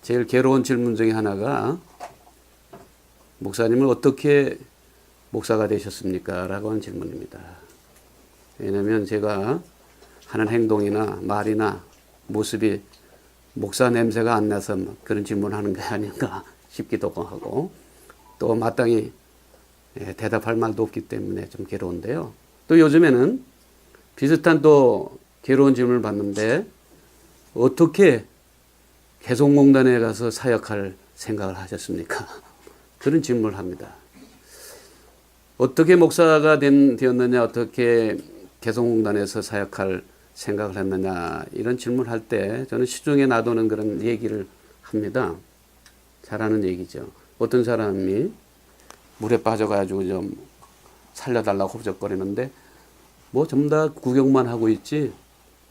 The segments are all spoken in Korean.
제일 괴로운 질문 중에 하나가 목사님은 어떻게 목사가 되셨습니까? 라고 하는 질문입니다. 왜냐하면 제가 하는 행동이나 말이나 모습이 목사 냄새가 안 나서 그런 질문하는 게 아닌가 싶기도 하고 또 마땅히 대답할 말도 없기 때문에 좀 괴로운데요. 또 요즘에는 비슷한 또 괴로운 질문을 받는데 어떻게 개성공단에 가서 사역할 생각을 하셨습니까? 그런 질문을 합니다. 어떻게 목사가 되었느냐, 어떻게 개성공단에서 사역할 생각을 했느냐 이런 질문을 할 때 저는 시중에 놔두는 그런 얘기를 합니다. 잘하는 얘기죠. 어떤 사람이 물에 빠져가지고 좀 살려달라고 hov적거리는데 뭐 전부 다 구경만 하고 있지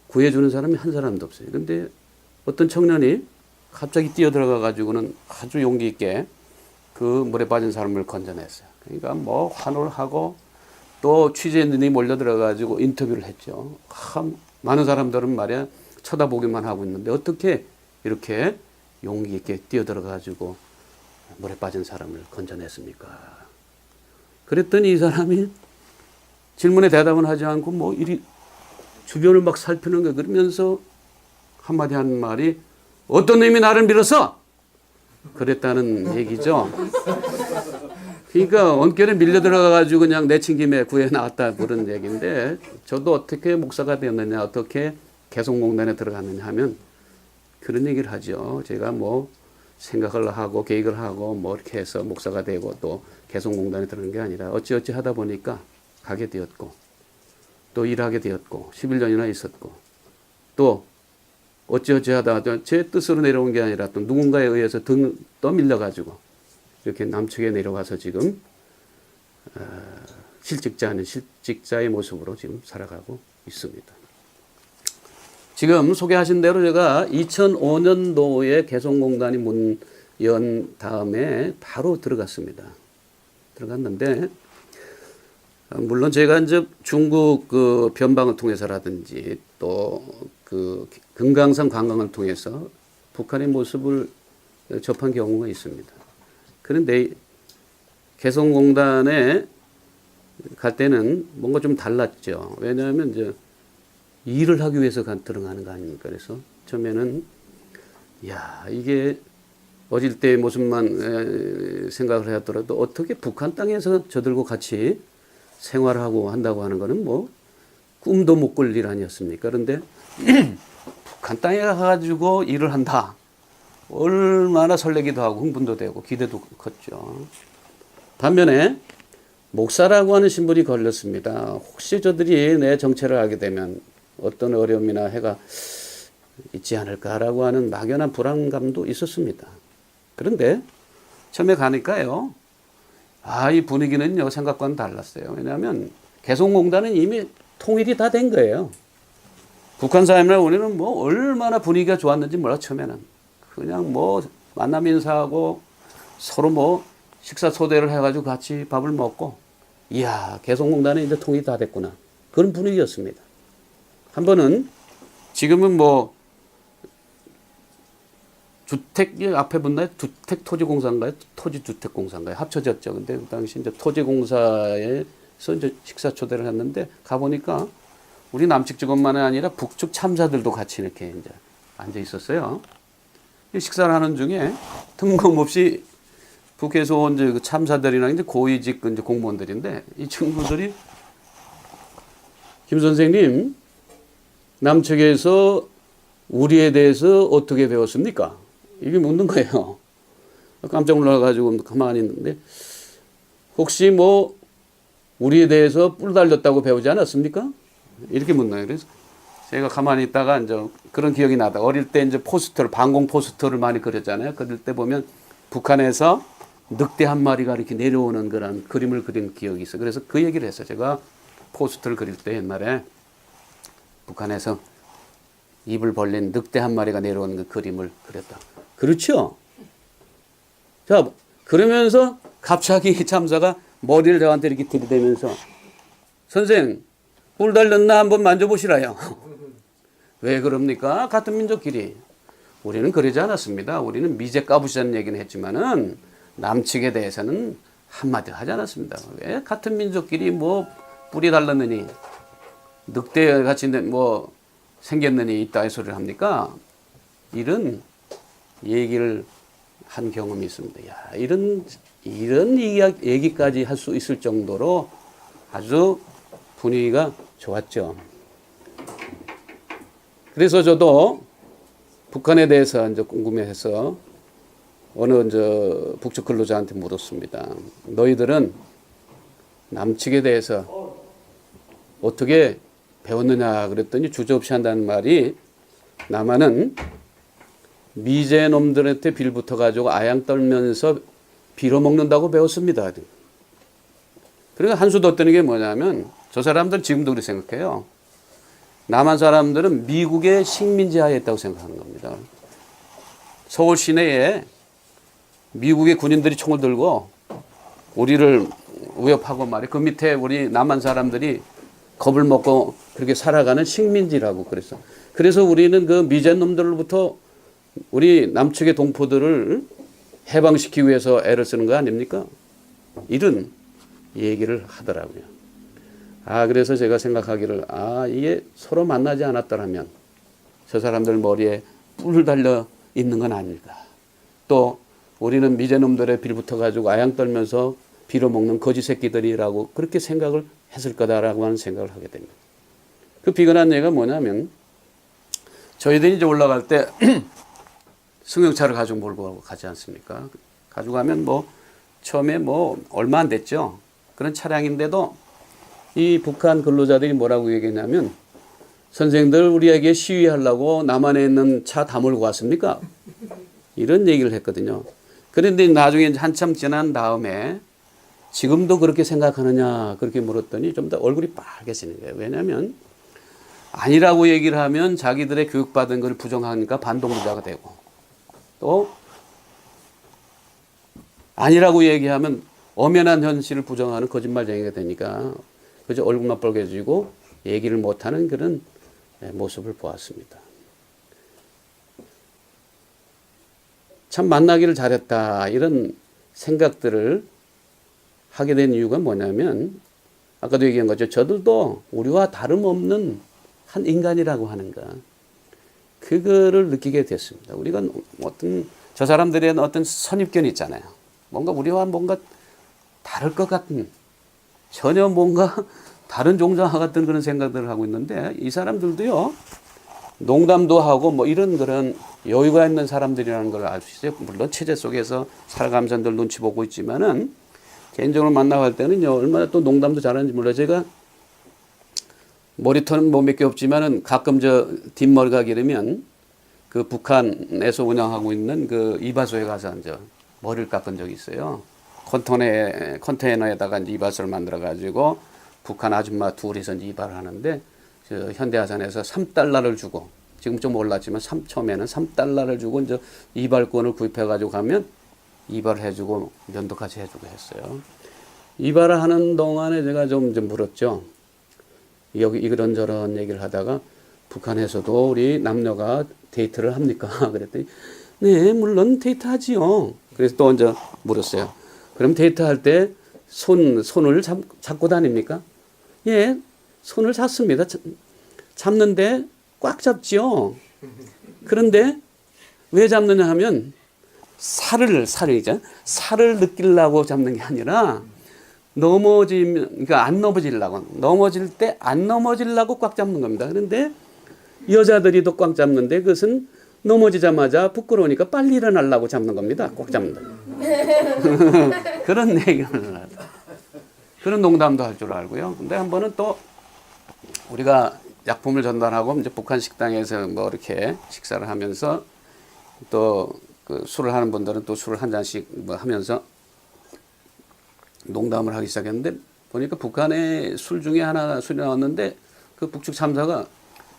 구해주는 사람이 한 사람도 없어요. 그런데 어떤 청년이 갑자기 뛰어들어가가지고는 아주 용기 있게 그 물에 빠진 사람을 건져냈어요. 그러니까 뭐 환호를 하고 또 취재진이 몰려들어가지고 인터뷰를 했죠. 많은 사람들은 말이야 쳐다보기만 하고 있는데 어떻게 이렇게 용기 있게 뛰어들어가지고 물에 빠진 사람을 건져냈습니까? 그랬더니 이 사람이 질문에 대답은 하지 않고 뭐 이리 주변을 막 살피는 거 그러면서 한마디 한 말이 어떤 놈이 나를 밀었어? 그랬다는 얘기죠. 그러니까 언결에 밀려 들어가가지고 그냥 내친김에 구해 나왔다 그런 얘기인데 저도 어떻게 목사가 되었느냐 어떻게 개성공단에 들어갔느냐 하면 그런 얘기를 하죠. 제가 뭐 생각을 하고 계획을 하고 뭐 이렇게 해서 목사가 되고 또 개성공단에 들어간 게 아니라 어찌어찌 하다 보니까 가게 되었고 또 일하게 되었고 11년이나 있었고 또 어찌어찌 하다 제 뜻으로 내려온 게 아니라 또 누군가에 의해서 떠밀려가지고 이렇게 남측에 내려가서 지금 실직자 아닌 실직자의 모습으로 지금 살아가고 있습니다. 지금 소개하신 대로 제가 2005년도에 개성공단이 문 연 다음에 바로 들어갔습니다. 들어갔는데 물론 제가 이제 중국 그 변방을 통해서라든지 또 그 금강산 관광을 통해서 북한의 모습을 접한 경우가 있습니다. 그런데 개성공단에 갈 때는 뭔가 좀 달랐죠. 왜냐하면 이제 일을 하기 위해서 들어가는 거 아닙니까? 그래서 처음에는 야 이게 어릴 때의 모습만 생각을 하더라도 어떻게 북한 땅에서 저들과 같이 생활하고 한다고 하는 거는 뭐 꿈도 못 꿀 일 아니었습니까? 그런데 북한 땅에 가가지고 일을 한다. 얼마나 설레기도 하고 흥분도 되고 기대도 컸죠. 반면에 목사라고 하는 신분이 걸렸습니다. 혹시 저들이 내 정체를 알게 되면 어떤 어려움이나 해가 있지 않을까라고 하는 막연한 불안감도 있었습니다. 그런데 처음에 가니까요. 이 분위기는요 생각과는 달랐어요. 왜냐하면 개성공단은 이미 통일이 다 된 거예요. 북한 사람이나 우리는 뭐 얼마나 분위기가 좋았는지 몰라 처음에는. 그냥 뭐 만남 인사하고 서로 뭐 식사 초대를 해가지고 같이 밥을 먹고 이야 개성공단은 이제 통일이 다 됐구나. 그런 분위기였습니다. 한 번은 지금은 뭐 주택 앞에 붙나요? 주택토지공사인가요? 토지주택공사인가요? 합쳐졌죠. 근데 그 당시 이제 토지공사에서 이제 식사 초대를 했는데 가보니까 우리 남측 직원만이 아니라 북측 참사들도 같이 이렇게 이제 앉아 있었어요. 식사를 하는 중에 뜬금없이 북에서 온 이제 참사들이나 이제 고위직 이제 공무원들인데 이 친구들이 김 선생님 남측에서 우리에 대해서 어떻게 배웠습니까? 이게 묻는 거예요. 깜짝 놀라가지고 가만히 있는데 혹시 뭐 우리에 대해서 뿔 달렸다고 배우지 않았습니까? 이렇게 묻나요. 그래서 제가 가만히 있다가 이제 그런 기억이 나다. 어릴 때 이제 포스터를 방공 포스터를 많이 그렸잖아요. 그럴 때 보면 북한에서 늑대 한 마리가 이렇게 내려오는 그런 그림을 그린 기억이 있어요. 그래서 그 얘기를 했어요. 제가 포스터를 그릴 때 옛날에 북한에서 입을 벌린 늑대 한 마리가 내려오는 그 그림을 그렸다. 그렇죠? 자, 그러면서 갑자기 참사가 머리를 저한테 이렇게 들이대면서 선생, 뿔 달렸나 한번 만져보시라요. 왜 그럽니까? 같은 민족끼리. 우리는 그러지 않았습니다. 우리는 미제 까부시자는 얘기는 했지만은 남측에 대해서는 한마디 하지 않았습니다. 왜 같은 민족끼리 뭐 뿌리 달랐느니 늑대같이 뭐 생겼느니 이따의 소리를 합니까? 이런 얘기를 한 경험이 있습니다. 야, 이런 얘기까지 할 수 있을 정도로 아주 분위기가 좋았죠. 그래서 저도 북한에 대해서 이제 궁금해해서 어느 북측 근로자한테 물었습니다. 너희들은 남측에 대해서 어떻게 배웠느냐 그랬더니 주저없이 한다는 말이 남한은 미제 놈들한테 빌붙어 가지고 아양 떨면서 빌어먹는다고 배웠습니다. 그리고 한수 더 뜨는 게 뭐냐면 저 사람들은 지금도 그렇게 생각해요. 남한 사람들은 미국의 식민지 하에 있다고 생각하는 겁니다. 서울 시내에 미국의 군인들이 총을 들고 우리를 위협하고 말이에요. 그 밑에 우리 남한 사람들이 겁을 먹고 그렇게 살아가는 식민지라고 그랬어. 그래서 우리는 그 미제 놈들로부터 우리 남측의 동포들을 해방시키기 위해서 애를 쓰는 거 아닙니까? 이런 얘기를 하더라고요. 그래서 제가 생각하기를 이게 서로 만나지 않았더라면 저 사람들 머리에 뿔 달려 있는 건 아닐까. 또 우리는 미제놈들의 빌붙어 가지고 아양 떨면서 빌어먹는 거지 새끼들이라고 그렇게 생각을 했을 거다라고 하는 생각을 하게 됩니다. 그 비근한 얘기가 뭐냐면 저희들이 이제 올라갈 때 승용차를 가지고 몰고 가지 않습니까? 가지고 가면 뭐 처음에 뭐 얼마 안 됐죠. 그런 차량인데도 이 북한 근로자들이 뭐라고 얘기했냐면 선생들 우리에게 시위하려고 남한에 있는 차 다 몰고 왔습니까? 이런 얘기를 했거든요. 그런데 나중에 한참 지난 다음에 지금도 그렇게 생각하느냐 그렇게 물었더니 좀 더 얼굴이 빨개지는 거예요. 왜냐하면 아니라고 얘기를 하면 자기들의 교육받은 걸 부정하니까 반동자가 되고 또 아니라고 얘기하면 엄연한 현실을 부정하는 거짓말쟁이가 되니까 그저 얼굴만 빨개지고 얘기를 못하는 그런 모습을 보았습니다. 참 만나기를 잘했다 이런 생각들을 하게 된 이유가 뭐냐면 아까도 얘기한 거죠. 저들도 우리와 다름없는 한 인간이라고 하는 거 그거를 느끼게 됐습니다. 우리가 어떤 저 사람들의 어떤 선입견이 있잖아요. 뭔가 우리와 뭔가 다를 것 같은 전혀 뭔가 다른 종자와 같은 그런 생각들을 하고 있는데 이 사람들도요 농담도 하고 뭐 이런 그런 여유가 있는 사람들이라는 걸 알 수 있어요. 물론 체제 속에서 살아가면서 늘 눈치 보고 있지만은 개인적으로 만나갈 때는요 얼마나 또 농담도 잘하는지 몰라요. 제가 머리털은 뭐 몇 개 없지만은 가끔 저 뒷머리가 기르면 그 북한에서 운영하고 있는 그 이발소에 가서 이제 머리를 깎은 적이 있어요. 컨테이너에다가 이제 이발소를 만들어 가지고 북한 아줌마 둘이서 이제 이발을 하는데 저 현대화산에서 3달러를 주고 지금 좀 올랐지만 처음에는 3달러를 주고 이제 이발권을 구입해 가지고 가면 이발을 해주고 면도까지 해주고 했어요. 이발을 하는 동안에 제가 좀 물었죠. 여기 이런저런 얘기를 하다가 북한에서도 우리 남녀가 데이트를 합니까? 그랬더니 네 물론 데이트하지요. 그래서 또 이제 물었어요. 그럼 데이트할 때 손을 잡고 다닙니까? 예, 손을 잡습니다. 잡는데 꽉 잡지요. 그런데 왜 잡느냐 하면 살을 느끼려고 잡는 게 아니라 그러니까 안 넘어지려고 넘어질 때 안 넘어지려고 꽉 잡는 겁니다. 그런데 여자들이 더 꽉 잡는데 그것은 넘어지자마자 부끄러우니까 빨리 일어나려고 잡는 겁니다. 꽉 잡는다. 그런 얘기를 그런 농담도 할 줄 알고요. 근데 한 번은 또 우리가 약품을 전달하고 이제 북한 식당에서 뭐 이렇게 식사를 하면서 또 그 술을 하는 분들은 또 술을 한 잔씩 뭐 하면서 농담을 하기 시작했는데 보니까 북한의 술 중에 하나 술이 나왔는데 그 북측 참사가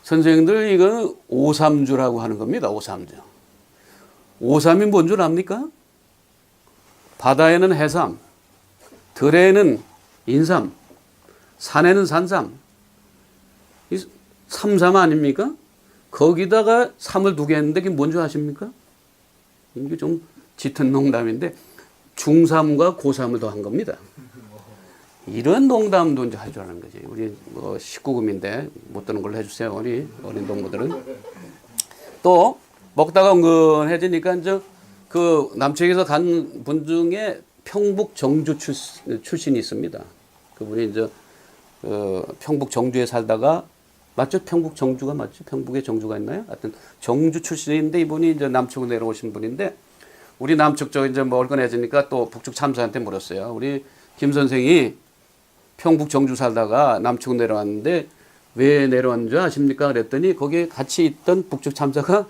선생님들 이거 오삼주라고 하는 겁니다. 오삼주. 오삼이 뭔 줄 압니까? 바다에는 해삼, 들에는 인삼, 산에는 산삼. 이 삼삼 아닙니까? 거기다가 3을 두게 했는데 그게 뭔지 아십니까? 이게 좀 짙은 농담인데 중3과 고3을 더한 겁니다. 이런 농담도 이제 할 줄 아는 거지. 우리 뭐 19금인데 못 드는 걸로 해주세요. 우리 어린 동무들은. 또 먹다가 은근해지니까 이제 그 남측에서 간 분 중에 평북 정주 출신이 있습니다. 그분이 이제 평북 정주에 살다가 맞죠? 평북 정주가 맞죠? 평북에 정주가 있나요? 하여튼 정주 출신인데 이분이 이제 남측으로 내려오신 분인데 우리 남측 쪽 이제 뭐 얼큰해지니까 또 북측 참사한테 물었어요. 우리 김 선생이 평북 정주 살다가 남측으로 내려왔는데 왜 내려왔는 줄 아십니까? 그랬더니 거기에 같이 있던 북측 참사가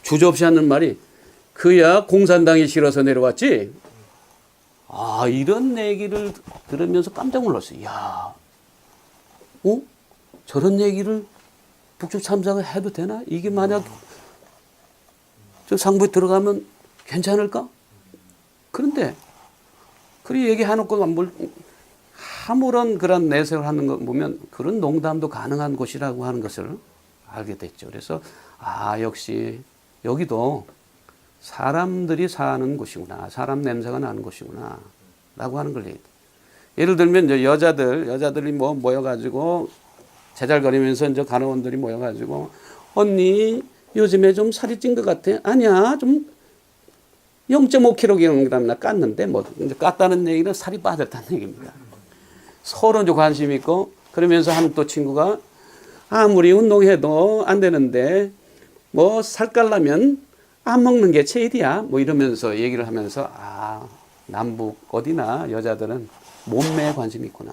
주저없이 하는 말이 그야 공산당이 싫어서 내려왔지. 아, 이런 얘기를 들으면서 깜짝 놀랐어요. 야, 저런 얘기를 북측 참사가 해도 되나? 이게 만약 저 상부에 들어가면 괜찮을까? 그런데 그리 얘기해놓고 아무런 그런 내색을 하는 거 보면 그런 농담도 가능한 곳이라고 하는 것을 알게 됐죠. 그래서 역시 여기도 사람들이 사는 곳이구나. 사람 냄새가 나는 곳이구나. 라고 하는 걸 얘기해요. 예를 들면 이제 여자들이 뭐 모여가지고 제잘거리면서 이제 간호원들이 모여가지고 언니 요즘에 좀 살이 찐 것 같아. 아니야 좀 0.5kg 깠는데 뭐 이제 깠다는 얘기는 살이 빠졌다는 얘기입니다. 서로 이제 관심 있고 그러면서 한 또 친구가 아무리 운동해도 안 되는데 뭐 살 깔려면 안 먹는 게 제일이야. 뭐 이러면서 얘기를 하면서 남북 어디나 여자들은 몸매에 관심이 있구나.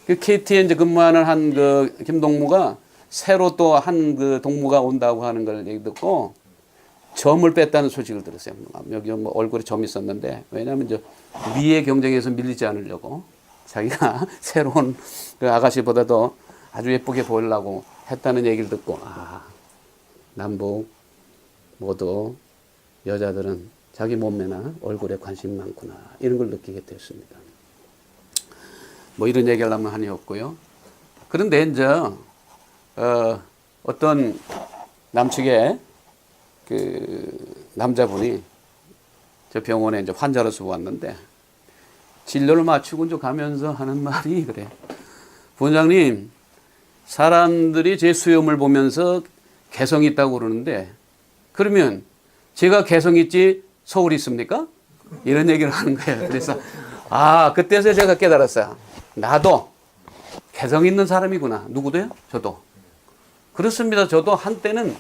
그 KT에 이제 근무하는 한 그 김동무가 새로 또 한 그 동무가 온다고 하는 걸 얘기 듣고 점을 뺐다는 소식을 들었어요. 여기 뭐 얼굴에 점이 있었는데 왜냐하면 이제 미의 경쟁에서 밀리지 않으려고 자기가 새로운 그 아가씨보다도 아주 예쁘게 보이려고 했다는 얘기를 듣고 남북 모두 여자들은 자기 몸매나 얼굴에 관심이 많구나 이런 걸 느끼게 되었습니다. 뭐 이런 얘기를 하면 한이 없고요. 그런데 이제 어떤 남측의 그 남자분이 저 병원에 이제 환자로서 왔는데 진료를 마치고 이제 가면서 하는 말이 그래. 부원장님, 사람들이 제 수염을 보면서 개성 있다고 그러는데 그러면 제가 개성 있지 서울이 있습니까? 이런 얘기를 하는 거예요. 그래서 그때서 제가 깨달았어요. 나도 개성 있는 사람이구나. 누구도요? 저도. 그렇습니다. 저도 한때는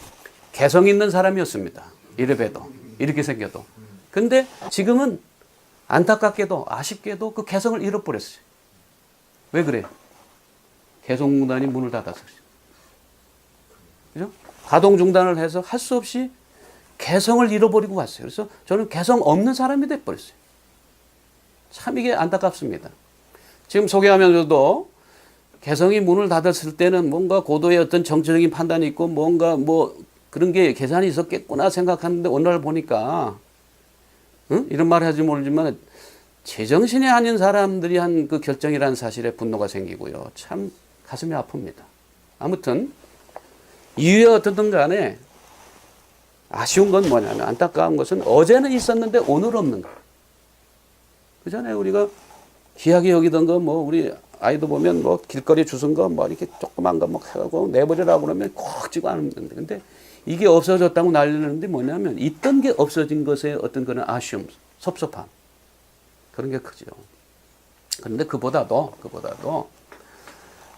개성 있는 사람이었습니다. 이래봬도 이렇게 생겨도. 근데 지금은 안타깝게도 아쉽게도 그 개성을 잃어버렸어요. 왜 그래요? 개성공단이 문을 닫았어요. 그죠? 가동 중단을 해서 할 수 없이 개성을 잃어버리고 왔어요. 그래서 저는 개성 없는 사람이 돼버렸어요. 참 이게 안타깝습니다. 지금 소개하면서도 개성이 문을 닫았을 때는 뭔가 고도의 어떤 정치적인 판단이 있고 뭔가 뭐 그런 게 계산이 있었겠구나 생각하는데 오늘 보니까 이런 말 하지 모르지만 제정신이 아닌 사람들이 한 그 결정이라는 사실에 분노가 생기고요. 참 가슴이 아픕니다. 아무튼 이유에 어떻든 간에 아쉬운 건 뭐냐면 안타까운 것은 어제는 있었는데 오늘 없는 거. 그잖아요. 우리가 귀하게 여기던 거 뭐 우리 아이도 보면 뭐 길거리 주순 거 뭐 이렇게 조그만 거 뭐 해가지고 내버리라고 그러면 콕 찍어 안는데 근데 이게 없어졌다고 난리는데 뭐냐면 있던 게 없어진 것에 어떤 그런 아쉬움, 섭섭함 그런 게 크죠. 그런데 그보다도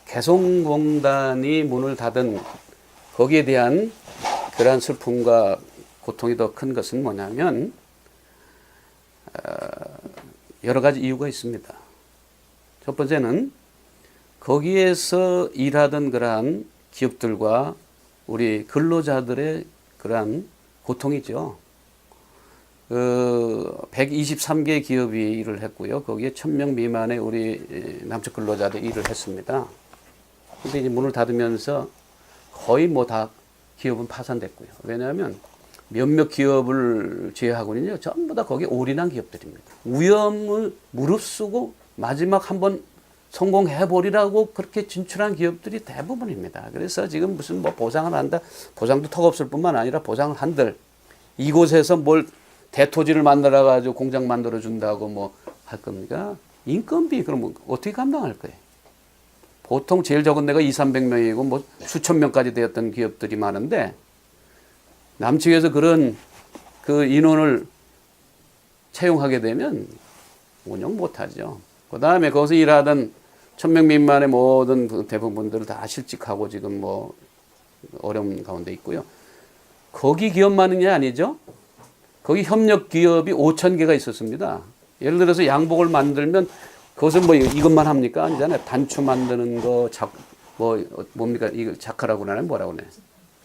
개성공단이 문을 닫은 거기에 대한 그러한 슬픔과 고통이 더 큰 것은 뭐냐면 여러 가지 이유가 있습니다. 첫 번째는 거기에서 일하던 그러한 기업들과 우리 근로자들의 그러한 고통이죠. 123개 기업이 일을 했고요. 거기에 1000명 미만의 우리 남측 근로자들이 일을 했습니다. 근데 이제 문을 닫으면서 거의 뭐 다 기업은 파산됐고요. 왜냐하면 몇몇 기업을 제외하고는요, 전부 다 거기에 올인한 기업들입니다. 위험을 무릅쓰고 마지막 한번 성공해버리라고 그렇게 진출한 기업들이 대부분입니다. 그래서 지금 무슨 뭐 보상을 한다, 보상도 턱없을 뿐만 아니라 보상을 한들 이곳에서 뭘 대토지를 만들어가지고 공장 만들어준다고 뭐 할 겁니까? 인건비 그럼 어떻게 감당할 거예요? 보통 제일 적은 데가 200~300명이고 뭐 수천 명까지 되었던 기업들이 많은데 남측에서 그런 그 인원을 채용하게 되면 운영 못하죠. 그 다음에 거기서 일하던 1000명 미만의 모든 그 대부분들을 다 실직하고 지금 뭐 어려운 가운데 있고요. 거기 기업만은이 아니죠. 거기 협력 기업이 5,000개가 있었습니다. 예를 들어서 양복을 만들면 그것은 뭐 이것만 합니까? 아니잖아요. 단추 만드는 거, 뭡니까? 이거 자카라고 하나요? 뭐라고 하나요?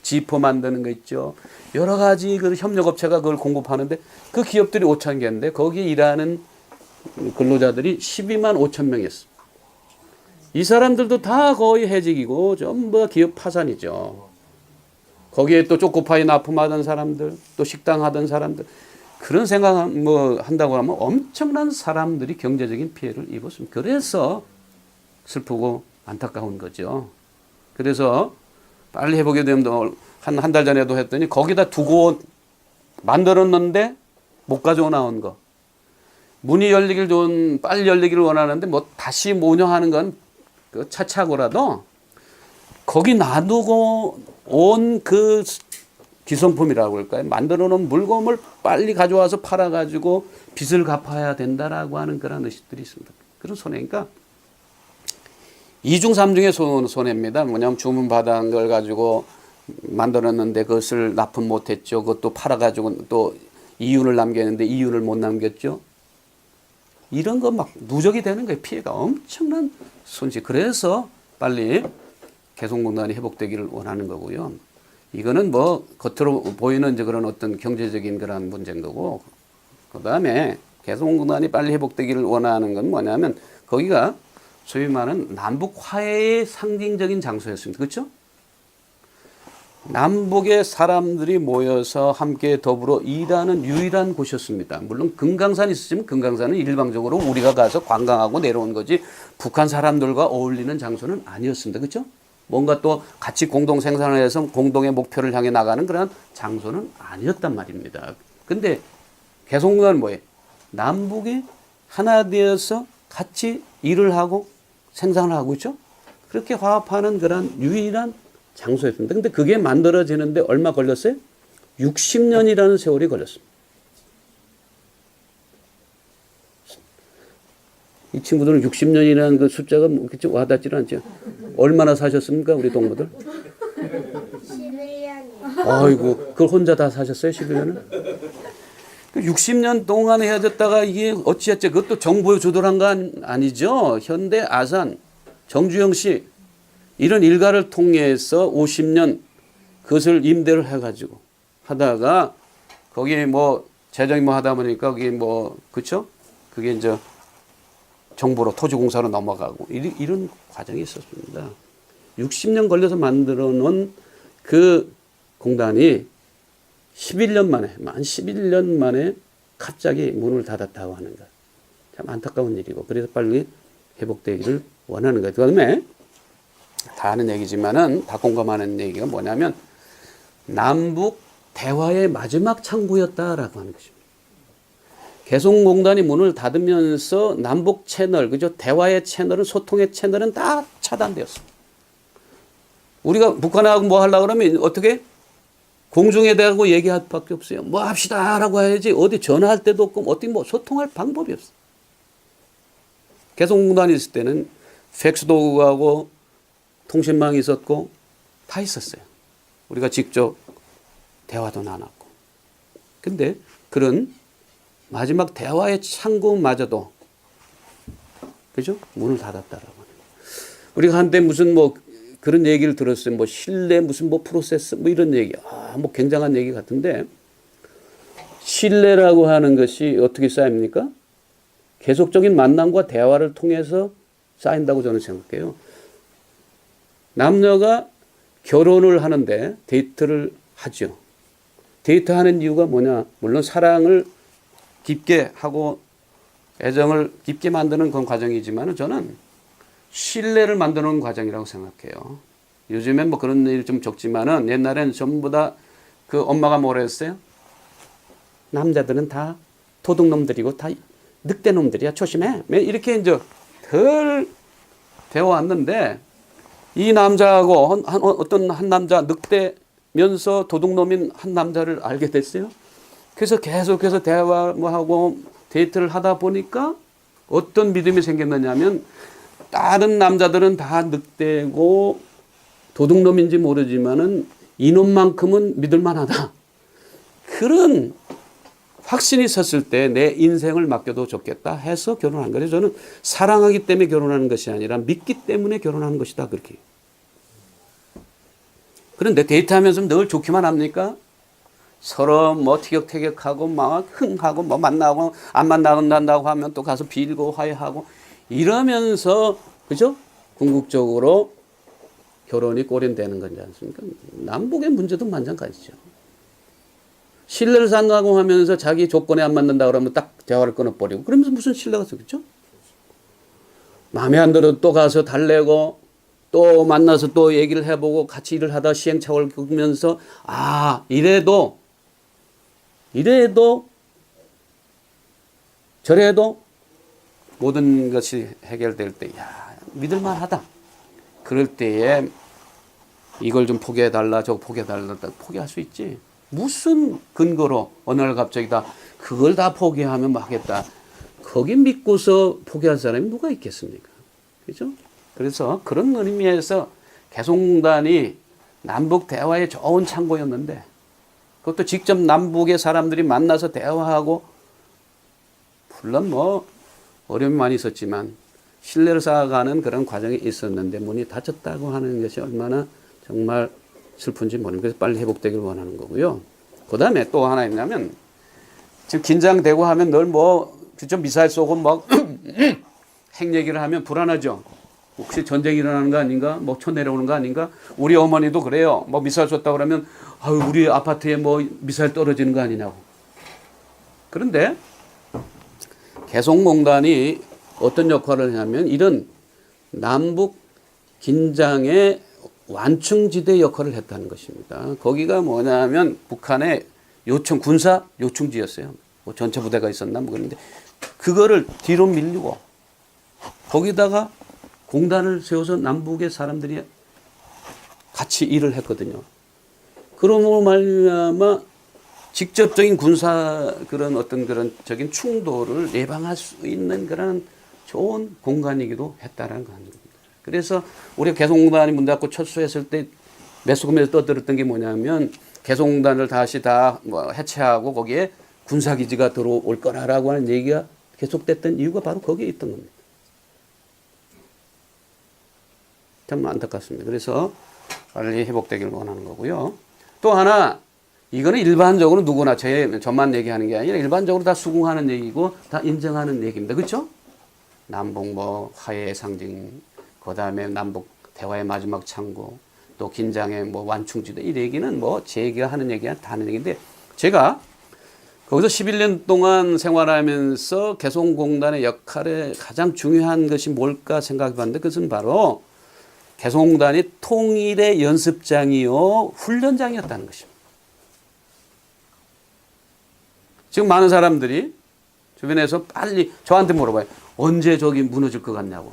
지퍼 만드는 거 있죠. 여러 가지 그 협력업체가 그걸 공급하는데 그 기업들이 5,000개인데 거기에 일하는 근로자들이 125,000명이었어요. 이 사람들도 다 거의 해직이고 전부 기업 파산이죠. 거기에 또 초코파이 납품하던 사람들, 또 식당 하던 사람들, 그런 생각 뭐 한다고 하면 엄청난 사람들이 경제적인 피해를 입었습니다. 그래서 슬프고 안타까운 거죠. 그래서 빨리 해보게 되면 한 달 전에도 했더니 거기다 두고 만들었는데 못 가져오 나온 거. 문이 열리길 빨리 열리기를 원하는데 뭐 다시 운영하는 건 그 차차고라도 거기 놔두고 온 그 기성품이라고 할까요? 만들어 놓은 물건을 빨리 가져와서 팔아가지고 빚을 갚아야 된다라고 하는 그런 의식들이 있습니다. 그런 손해니까 2중 3중의 손해입니다. 뭐냐면 주문 받은 걸 가지고 만들었는데 그것을 납품 못했죠. 그것도 팔아가지고 또 이윤을 남겼는데 이윤을 못 남겼죠. 이런 거 막 누적이 되는 거예요. 피해가 엄청난 손실. 그래서 빨리 개성공단이 회복되기를 원하는 거고요. 이거는 뭐 겉으로 보이는 이제 그런 어떤 경제적인 그런 문제인 거고, 그 다음에 개성공단이 빨리 회복되기를 원하는 건 뭐냐면 거기가 소위 말하는 남북 화해의 상징적인 장소였습니다. 그렇죠? 남북의 사람들이 모여서 함께 더불어 일하는 유일한 곳이었습니다. 물론 금강산이 있었지만 금강산은 일방적으로 우리가 가서 관광하고 내려온 거지 북한 사람들과 어울리는 장소는 아니었습니다. 그렇죠? 뭔가 또 같이 공동 생산을 해서 공동의 목표를 향해 나가는 그런 장소는 아니었단 말입니다. 근데 개성공단은 뭐예요? 남북이 하나 되어서 같이 일을 하고 생산을 하고 있죠? 그렇게 화합하는 그런 유일한 장소였습니다. 근데 그게 만들어지는데 얼마 걸렸어요? 60년이라는 세월이 걸렸습니다. 이 친구들은 60년이라는 그 숫자가 좀 와닿지는 않죠. 얼마나 사셨습니까, 우리 동무들? 11년이요. 아이고, 그걸 혼자 다 사셨어요, 11년을? 60년 동안 헤어졌다가 이게 어찌했지? 그것도 정부에 주도한 건 아니죠. 현대 아산, 정주영 씨, 이런 일가를 통해서 50년 그것을 임대를 해가지고 하다가 거기에 뭐 재정이 뭐 하다 보니까 그게 뭐, 그쵸? 그게 이제 정부로 토지공사로 넘어가고 이런 과정이 있었습니다. 60년 걸려서 만들어 놓은 그 공단이 11년 만에, 만 11년 만에 갑자기 문을 닫았다고 하는 것. 참 안타까운 일이고, 그래서 빨리 회복되기를 원하는 거예요. 그 다음에 다 아는 얘기지만은 다 공감하는 얘기가 뭐냐면 남북 대화의 마지막 창구였다라고 하는 것입니다. 개성공단이 문을 닫으면서 남북 채널, 그죠? 대화의 채널은, 소통의 채널은 다 차단되었습니다. 우리가 북한하고 뭐 하려고 그러면 어떻게? 공중에 대고 얘기할 밖에 없어요. 뭐 합시다 라고 해야지 어디 전화할 때도 없고 어떻게 뭐 소통할 방법이 없어요. 개성공단이 있을 때는 팩스 도구하고 통신망이 있었고 다 있었어요. 우리가 직접 대화도 나눴고. 근데 그런 마지막 대화의 창구마저도, 그죠? 문을 닫았다라고. 우리가 한때 무슨 뭐 그런 얘기를 들었어요. 뭐 신뢰 무슨 뭐 프로세스 뭐 이런 얘기. 뭐 굉장한 얘기 같은데, 신뢰라고 하는 것이 어떻게 쌓입니까? 계속적인 만남과 대화를 통해서 쌓인다고 저는 생각해요. 남녀가 결혼을 하는데 데이트를 하죠. 데이트하는 이유가 뭐냐? 물론 사랑을 깊게 하고 애정을 깊게 만드는 그런 과정이지만 저는 신뢰를 만드는 과정이라고 생각해요. 요즘엔 뭐 그런 일이 좀 적지만은 옛날엔 전부 다 그 엄마가 뭐라 했어요? 남자들은 다 도둑놈들이고 다 늑대놈들이야. 조심해. 이렇게 이제 덜 되어왔는데 이 남자하고 어떤 한 남자 늑대면서 도둑놈인 한 남자를 알게 됐어요. 그래서 계속해서 대화하고 데이트를 하다 보니까 어떤 믿음이 생겼느냐면 다른 남자들은 다 늑대고 도둑놈인지 모르지만은 이놈만큼은 믿을만하다. 그런 확신이 섰을 때 내 인생을 맡겨도 좋겠다 해서 결혼한 거예요. 저는 사랑하기 때문에 결혼하는 것이 아니라 믿기 때문에 결혼하는 것이다. 그렇게. 그런데 데이트하면서 늘 좋기만 합니까? 서로 뭐 티격태격하고 막 흥하고 뭐 만나고 안 만나고 하면 또 가서 빌고 화해하고 이러면서 그죠? 궁극적으로 결혼이 꼬린되는 건지 않습니까? 남북의 문제도 마찬가지죠. 신뢰를 쌓는다고 하면서 자기 조건에 안 맞는다 그러면 딱 대화를 끊어버리고 그러면서 무슨 신뢰가 있겠죠? 마음에 안 들어도 또 가서 달래고 또 만나서 또 얘기를 해보고 같이 일을 하다 시행착오를 겪으면서 아 이래도 저래도 모든 것이 해결될 때 야 믿을만하다. 그럴 때에 이걸 좀 포기해달라 저거 포기해달라 포기할 수 있지. 무슨 근거로 어느 날 갑자기 다 그걸 다 포기하면 뭐 하겠다. 거기 믿고서 포기할 사람이 누가 있겠습니까? 그죠? 그래서 그런 의미에서 개성공단이 남북 대화에 좋은 창고였는데 그것도 직접 남북의 사람들이 만나서 대화하고 물론 뭐 어려움이 많이 있었지만 신뢰를 쌓아가는 그런 과정이 있었는데 문이 닫혔다고 하는 것이 얼마나 정말 슬픈지 모르겠어요. 그래서 빨리 회복되기를 원하는 거고요. 그 다음에 또 하나 있냐면 지금 긴장되고 하면 늘 뭐 좀 미사일 쏘고 막 핵 얘기를 하면 불안하죠. 혹시 전쟁이 일어나는 거 아닌가? 뭐 쳐 내려오는 거 아닌가? 우리 어머니도 그래요. 뭐 미사일 쐈다고 그러면 아유 우리 아파트에 뭐 미사일 떨어지는 거 아니냐고. 그런데 개성공단이 어떤 역할을 하냐면 이런 남북 긴장의 완충지대 역할을 했다는 것입니다. 거기가 뭐냐면 북한의 군사 요충지였어요. 뭐 전체 부대가 있었나 뭐 그런데 그거를 뒤로 밀리고 거기다가 공단을 세워서 남북의 사람들이 같이 일을 했거든요. 그러므로 말미암아 직접적인 군사 그런 어떤 그런 적인 충돌을 예방할 수 있는 그런 좋은 공간이기도 했다라는 겁니다. 그래서 우리가 개성공단이 문 닫고 철수했을 때 매스컴에서 떠들었던 게 뭐냐면 개성공단을 다시 다 뭐 해체하고 거기에 군사기지가 들어올 거라고 하는 얘기가 계속됐던 이유가 바로 거기에 있던 겁니다. 참 안타깝습니다. 그래서 빨리 회복되기를 원하는 거고요. 또 하나 이거는 일반적으로 누구나 저만 얘기하는 게 아니라 일반적으로 다 수긍하는 얘기고 다 인정하는 얘기입니다. 그렇죠? 남북 뭐 화해의 상징, 그 다음에 남북 대화의 마지막 창구, 또 긴장의 뭐 완충지대 이 얘기는 뭐 제 얘기가 하는 얘기가 다른 얘기인데 제가 거기서 11년 동안 생활하면서 개성공단의 역할에 가장 중요한 것이 뭘까 생각해 봤는데 그것은 바로 개성공단이 통일의 연습장이요 훈련장이었다는 것입니다. 지금 많은 사람들이 주변에서 빨리 저한테 물어봐요. 언제 저기 무너질 것 같냐고.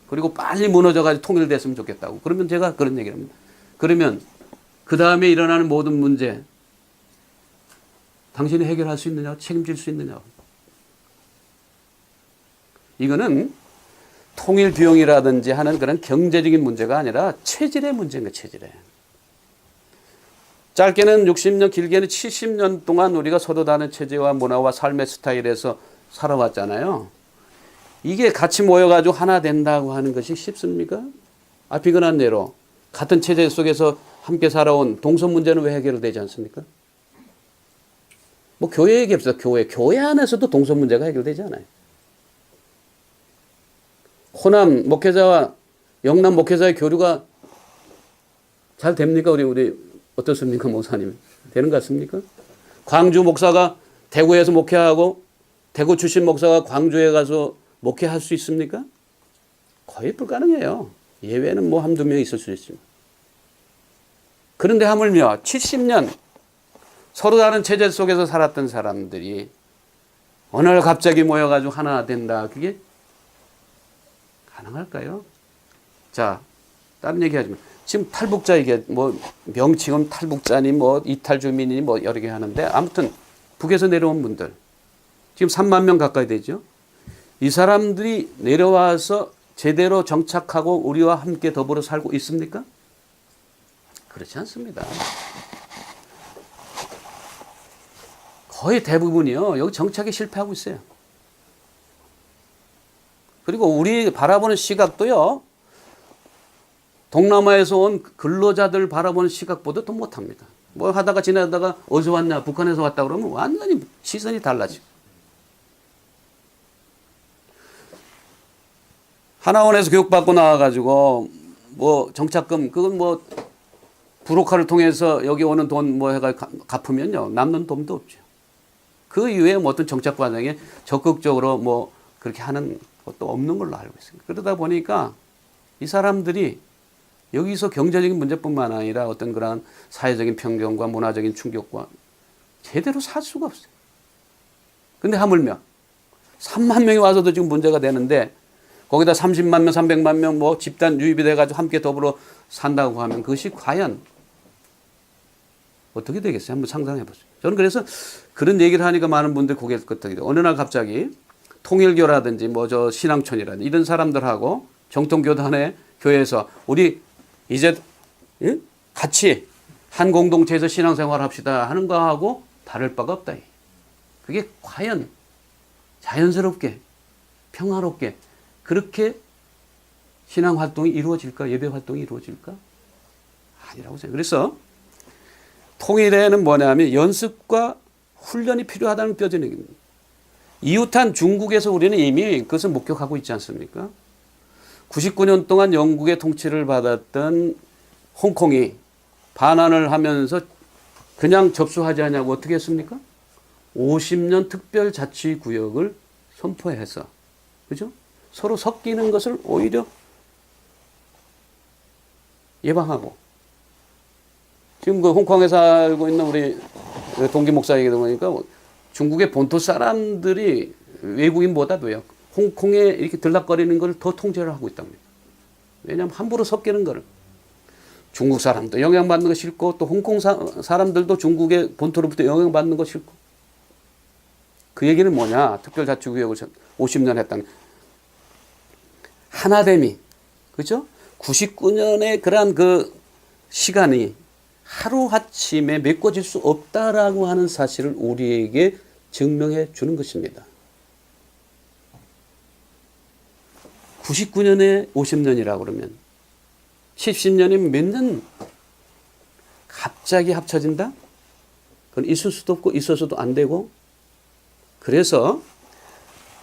그리고 빨리 무너져가지고 통일됐으면 좋겠다고. 그러면 제가 그런 얘기를 합니다. 그러면 그 다음에 일어나는 모든 문제 당신이 해결할 수 있느냐, 책임질 수 있느냐. 이거는 통일 비용이라든지 하는 그런 경제적인 문제가 아니라 체질의 문제인 거예요. 체질의. 짧게는 60년, 길게는 70년 동안 우리가 서로 다른 체제와 문화와 삶의 스타일에서 살아왔잖아요. 이게 같이 모여가지고 하나 된다고 하는 것이 쉽습니까? 비근한 예로 같은 체제 속에서 함께 살아온 동성 문제는 왜 해결되지 않습니까? 뭐 교회 얘기합시다. 교회 안에서도 동성 문제가 해결되지 않아요. 호남 목회자와 영남 목회자의 교류가 잘 됩니까? 우리 어떻습니까, 목사님? 되는 것 같습니까? 광주 목사가 대구에서 목회하고 대구 출신 목사가 광주에 가서 목회할 수 있습니까? 거의 불가능해요. 예외는 뭐 한두 명 있을 수 있지만. 그런데 하물며 70년 서로 다른 체제 속에서 살았던 사람들이 어느 날 갑자기 모여가지고 하나 된다. 그게 가능할까요? 자, 다른 얘기 하지만 지금 탈북자 이게 뭐 명칭은 탈북자니 뭐 이탈 주민이니 뭐 여러 개 하는데 아무튼 북에서 내려온 분들 지금 3만 명 가까이 되죠. 이 사람들이 내려와서 제대로 정착하고 우리와 함께 더불어 살고 있습니까? 그렇지 않습니다. 거의 대부분이요. 여기 정착에 실패하고 있어요. 그리고 우리 바라보는 시각도요. 동남아에서 온 근로자들 바라보는 시각보다 더 못합니다. 뭐 하다가 지나다가 어디서 왔냐 북한에서 왔다 그러면 완전히 시선이 달라지고. 하나원에서 교육받고 나와가지고 뭐 정착금 그건 뭐 브로커를 통해서 여기 오는 돈 뭐 해가 갚으면요 남는 돈도 없죠. 그 이외에 뭐 어떤 정착 과정에 적극적으로 뭐 그렇게 하는 것도 없는 걸로 알고 있습니다. 그러다 보니까 이 사람들이 여기서 경제적인 문제뿐만 아니라 어떤 그런 사회적인 편견과 문화적인 충격과 제대로 살 수가 없어요. 근데 하물며 3만 명이 와서도 지금 문제가 되는데 거기다 30만 명, 300만 명 뭐 집단 유입이 돼가지고 함께 더불어 산다고 하면 그것이 과연 어떻게 되겠어요? 한번 상상해 보세요. 저는 그래서 그런 얘기를 하니까 많은 분들이 고개를 끄덕이죠. 어느 날 갑자기 통일교라든지 뭐 저 신앙촌이라든지 이런 사람들하고 정통교단의 교회에서 우리 이제 같이 한 공동체에서 신앙생활 합시다 하는 거하고 다를 바가 없다. 그게 과연 자연스럽게 평화롭게 그렇게 신앙 활동이 이루어질까? 예배 활동이 이루어질까? 아니라고 생각해요. 그래서 통일에는 뭐냐면 연습과 훈련이 필요하다는 뼈저는 얘기입니다. 이웃한 중국에서 우리는 이미 그것을 목격하고 있지 않습니까? 99년 동안 영국의 통치를 받았던 홍콩이 반환을 하면서 그냥 접수하지 않냐고 어떻게 했습니까? 50년 특별자치구역을 선포해서 그죠? 서로 섞이는 것을 오히려 예방하고 지금 그 홍콩에 살고 있는 우리 동기 목사 얘기 들어보니까 중국의 본토 사람들이 외국인보다도요 홍콩에 이렇게 들락거리는 걸 더 통제를 하고 있답니다. 왜냐하면 함부로 섞이는 거를 중국 사람도 영향받는 거 싫고 또 홍콩 사람들도 중국의 본토로부터 영향받는 거 싫고 그 얘기는 뭐냐 특별자치구역을 50년 했다는 하나됨이 그죠? 99년의 그러한 그 시간이 하루아침에 메꿔질 수 없다라고 하는 사실을 우리에게 증명해 주는 것입니다. 99년에 50년이라고 그러면 70년이면 몇 년 갑자기 합쳐진다? 그건 있을 수도 없고 있어서도 안 되고 그래서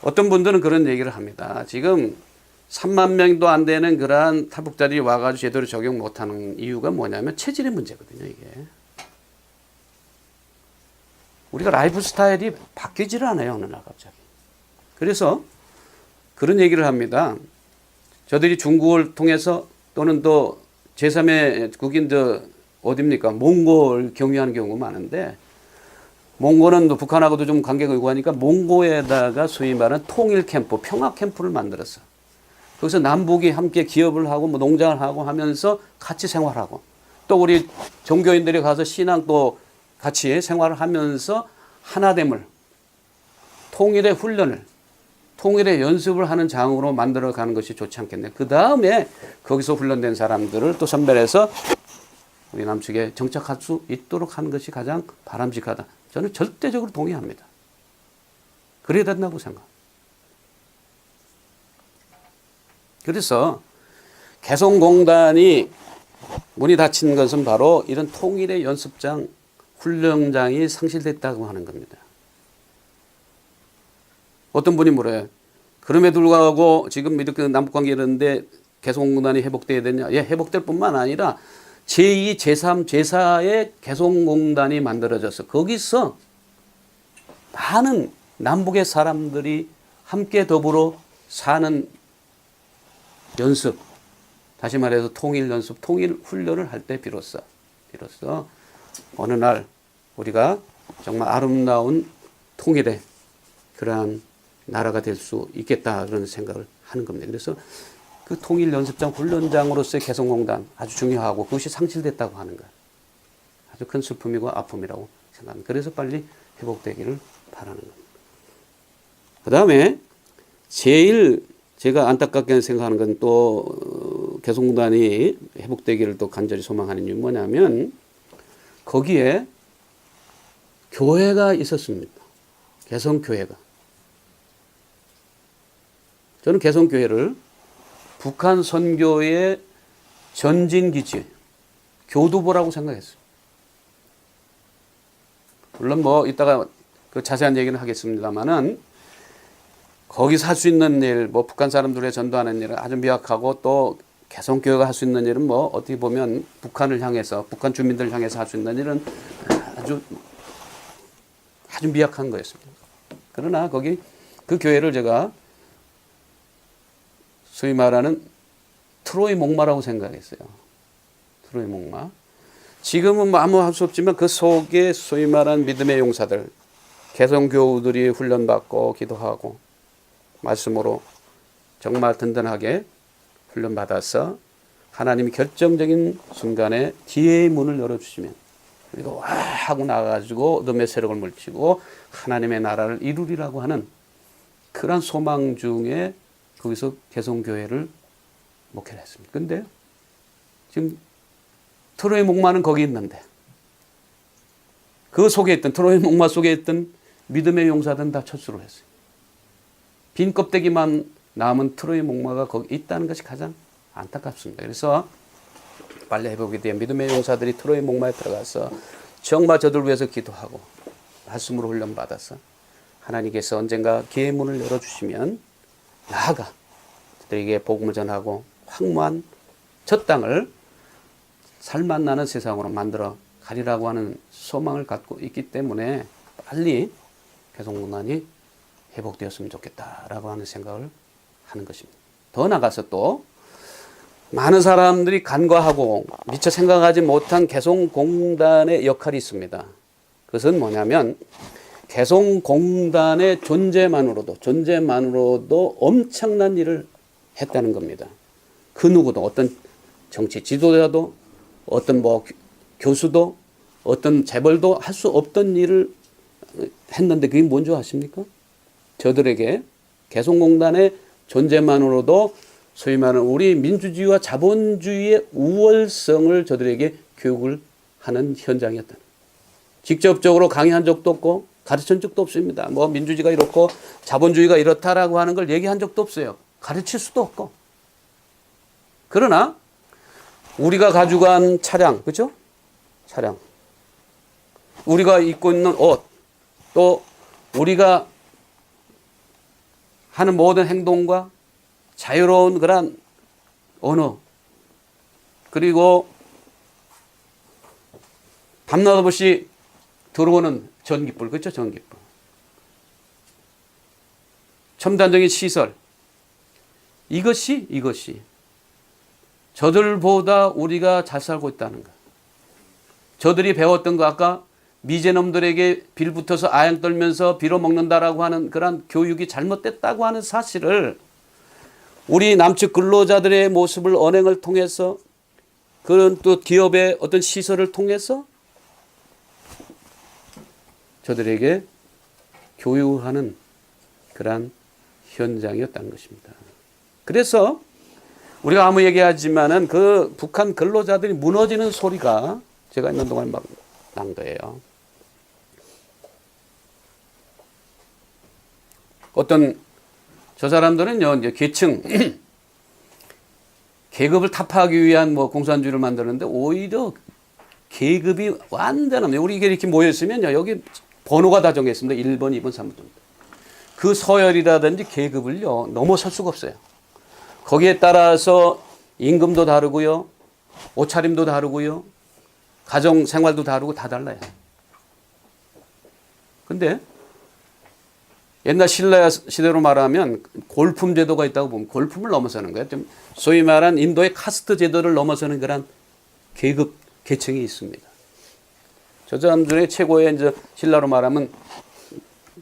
어떤 분들은 그런 얘기를 합니다. 지금 3만 명도 안 되는 그러한 탈북자들이 와가지고 제대로 적용 못하는 이유가 뭐냐면 체질의 문제거든요. 이게 우리가 라이프 스타일이 바뀌지를 않아요. 어느 날 갑자기. 그래서 그런 얘기를 합니다. 저들이 중국을 통해서 또는 또 제3의 국인들 어딥니까? 몽골 경유하는 경우가 많은데 몽골은 또 북한하고도 좀 관계가 있고 하니까 몽고에다가 소위 말하는 통일 캠프, 평화 캠프를 만들었어. 거기서 남북이 함께 기업을 하고 뭐 농장을 하고 하면서 같이 생활하고 또 우리 종교인들이 가서 신앙 또 같이 생활을 하면서 하나됨을 통일의 훈련을 통일의 연습을 하는 장으로 만들어가는 것이 좋지 않겠네. 그 다음에 거기서 훈련된 사람들을 또 선별해서 우리 남측에 정착할 수 있도록 하는 것이 가장 바람직하다. 저는 절대적으로 동의합니다. 그래야 된다고 생각합니다. 그래서 개성공단이 문이 닫힌 것은 바로 이런 통일의 연습장, 훈련장이 상실됐다고 하는 겁니다. 어떤 분이 물어요. 그럼에도 불구하고 지금 이렇게 남북관계 이러는데 개성공단이 회복돼야 되냐? 예, 회복될 뿐만 아니라 제2, 제3, 제4의 개성공단이 만들어져서 거기서 많은 남북의 사람들이 함께 더불어 사는 연습, 다시 말해서 통일 연습, 통일 훈련을 할 때 비로소 어느 날 우리가 정말 아름다운 통일의 그러한 나라가 될 수 있겠다 그런 생각을 하는 겁니다. 그래서 그 통일 연습장 훈련장으로서의 개성공단 아주 중요하고 그것이 상실됐다고 하는 것 아주 큰 슬픔이고 아픔이라고 생각합니다. 그래서 빨리 회복되기를 바라는 겁니다. 그 다음에 제일 제가 안타깝게 생각하는 건 또 개성공단이 회복되기를 또 간절히 소망하는 이유는 뭐냐면 거기에 교회가 있었습니다. 개성교회가. 저는 개성교회를 북한 선교의 전진기지, 교두보라고 생각했어요. 물론 뭐 이따가 그 자세한 얘기는 하겠습니다만은 거기서 할 수 있는 일, 뭐 북한 사람들에 전도하는 일은 아주 미약하고 또 개성교회가 할 수 있는 일은 뭐 어떻게 보면 북한을 향해서, 북한 주민들을 향해서 할 수 있는 일은 아주 미약한 거였습니다. 그러나 거기 그 교회를 제가 소위 말하는 트로이 목마라고 생각했어요. 트로이 목마. 지금은 뭐 아무 할 수 없지만 그 속에 소위 말하는 믿음의 용사들, 개성교우들이 훈련받고 기도하고 말씀으로 정말 든든하게 훈련받아서 하나님이 결정적인 순간에 기회의 문을 열어주시면 우리가 와 하고 나가지고 어둠의 세력을 물리치고 하나님의 나라를 이루리라고 하는 그런 소망 중에 거기서 개성교회를 목회를 했습니다. 근데 지금 트로이 목마는 거기 있는데 그 속에 있던 트로이 목마 속에 있던 믿음의 용사들은 다 철수를 했어요. 빈 껍데기만 남은 트로이 목마가 거기 있다는 것이 가장 안타깝습니다. 그래서 빨리 회복이 된 믿음의 용사들이 트로이 목마에 들어가서 정말 저들 위해서 기도하고 말씀으로 훈련받아서 하나님께서 언젠가 기회의 문을 열어주시면 나아가 저들에게 복음을 전하고 황무한 저 땅을 살맛 나는 세상으로 만들어 가리라고 하는 소망을 갖고 있기 때문에 빨리 개성공단이 회복되었으면 좋겠다라고 하는 생각을 하는 것입니다. 더 나아가서 또 많은 사람들이 간과하고 미처 생각하지 못한 개성공단의 역할이 있습니다. 그것은 뭐냐면 개성공단의 존재만으로도 엄청난 일을 했다는 겁니다. 그 누구도 어떤 정치 지도자도 어떤 뭐 교수도 어떤 재벌도 할 수 없던 일을 했는데 그게 뭔지 아십니까? 저들에게 개성공단의 존재만으로도 소위 말하는 우리 민주주의와 자본주의의 우월성을 저들에게 교육을 하는 현장이었다. 직접적으로 강의한 적도 없고 가르친 적도 없습니다. 뭐 민주주의가 이렇고 자본주의가 이렇다라고 하는 걸 얘기한 적도 없어요. 가르칠 수도 없고. 그러나 우리가 가져간 차량, 그렇죠? 차량. 우리가 입고 있는 옷, 또 우리가 하는 모든 행동과 자유로운 그런 언어, 그리고 밤낮 없이 들어오는 전기불, 그렇죠? 전기불. 첨단적인 시설. 이것이 저들보다 우리가 잘 살고 있다는 것. 저들이 배웠던 거 아까 미제놈들에게 빌붙어서 아양 떨면서 빌어먹는다라고 하는 그런 교육이 잘못됐다고 하는 사실을 우리 남측 근로자들의 모습을 언행을 통해서 그런 또 기업의 어떤 시설을 통해서 저들에게 교육하는 그런 현장이었다는 것입니다. 그래서 우리가 아무 얘기하지만은 그 북한 근로자들이 무너지는 소리가 제가 있는 동안 막 난 거예요. 어떤 저 사람들은요, 이제 계층 계급을 타파하기 위한 뭐 공산주의를 만드는데 오히려 계급이 완전합니다. 우리 이렇게 모여 있으면요, 여기 번호가 다 정해 있습니다. 1번, 2번, 3번. 그 서열이라든지 계급을요 넘어설 수가 없어요. 거기에 따라서 임금도 다르고요, 옷차림도 다르고요, 가정 생활도 다르고 다 달라요. 근데 옛날 신라 시대로 말하면 골품 제도가 있다고 보면 골품을 넘어서는 거예요. 좀 소위 말한 인도의 카스트 제도를 넘어서는 그런 계급 계층이 있습니다. 저 사람 중에 최고의 이제 신라로 말하면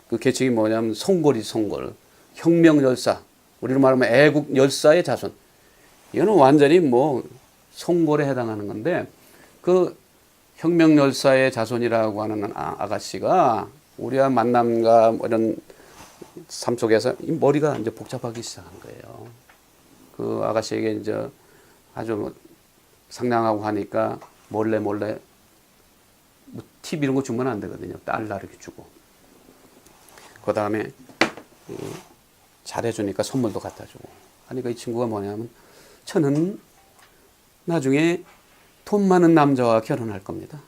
그 계층이 뭐냐면 송골이 송골, 혁명 열사, 우리로 말하면 애국 열사의 자손. 이거는 완전히 뭐 송골에 해당하는 건데 그 혁명 열사의 자손이라고 하는 아가씨가 우리와 만남과 이런 삶 속에서 이 머리가 이제 복잡하기 시작한 거예요. 그 아가씨에게 이제 아주 상냥하고 하니까 몰래 뭐 팁 이런 거 주면 안 되거든요. 달러 이렇게 주고. 그 다음에 잘해주니까 선물도 갖다 주고. 하니까 이 친구가 뭐냐면 저는 나중에 돈 많은 남자와 결혼할 겁니다.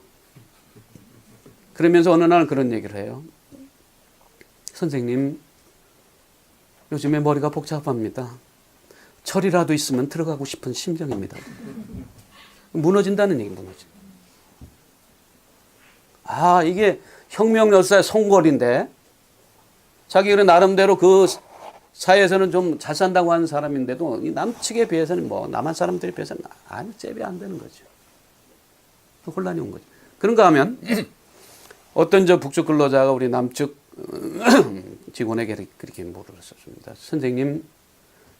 그러면서 어느 날 그런 얘기를 해요. 선생님, 요즘에 머리가 복잡합니다. 철이라도 있으면 들어가고 싶은 심정입니다. 무너진다는 얘기, 무너져. 아, 이게 혁명 열사의 송골인데 자기는 나름대로 그 사회에서는 좀 잘 산다고 하는 사람인데도 이 남측에 비해서는 뭐 남한 사람들에 비해서는 아니 잽이 안 되는 거죠. 혼란이 온 거죠. 그런가 하면 어떤 저 북쪽 근로자가 우리 남측 직원에게 그렇게 물었습니다.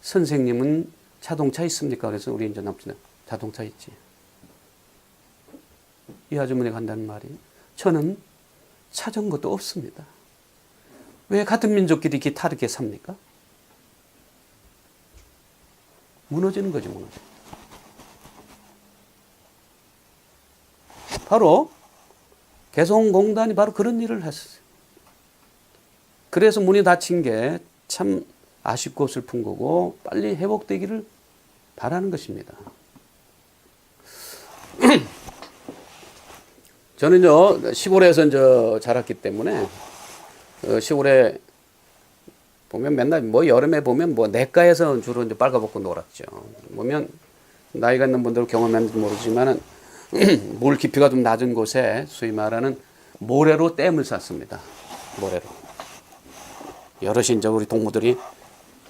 선생님은 자동차 있습니까? 그래서 우리 이제 남친은 자동차 있지. 이 아주머니가 한다는 말이 저는 자전거도 없습니다. 왜 같은 민족끼리 이렇게 다르게 삽니까? 무너지는 거죠, 무너져. 바로 개성공단이 바로 그런 일을 했어요. 그래서 문이 닫힌 게 참 아쉽고 슬픈 거고 빨리 회복되기를 바라는 것입니다. 저는 시골에서 자랐기 때문에 시골에 보면 맨날 뭐 여름에 보면 뭐 냇가에서 주로 이제 빨가벗고 놀았죠. 보면 나이가 있는 분들은 경험했는지 모르지만은 물 깊이가 좀 낮은 곳에 소위 말하는 모래로 댐을 쌌습니다. 모래로. 여럿이 이제 우리 동무들이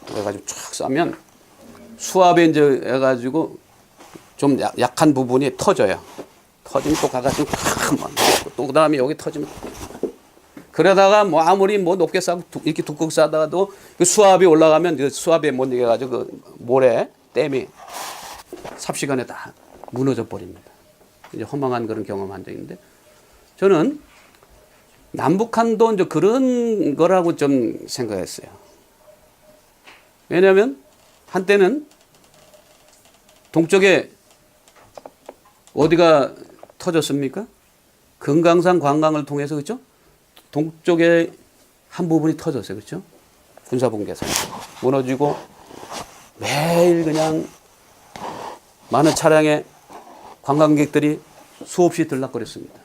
해가지고 쫙 싸면 수압에 이제 해가지고 좀 약한 부분이 터져요. 터지면 또 가가지고 또 그다음에 여기 터지면 그러다가 뭐 아무리 뭐 높게 싸고 이렇게 두껍게 싸다가도 그 수압이 올라가면 그 수압에 못 이겨가지고 그 모래 댐이 삽시간에 다 무너져 버립니다. 이제 허망한 그런 경험한 적이 있는데 저는 남북한도 이제 그런 거라고 좀 생각했어요. 왜냐하면 한때는 동쪽에 어디가 터졌습니까? 금강산 관광을 통해서 그렇죠? 동쪽에 한 부분이 터졌어요. 그렇죠? 군사분계선 무너지고 매일 그냥 많은 차량의 관광객들이 수없이 들락거렸습니다.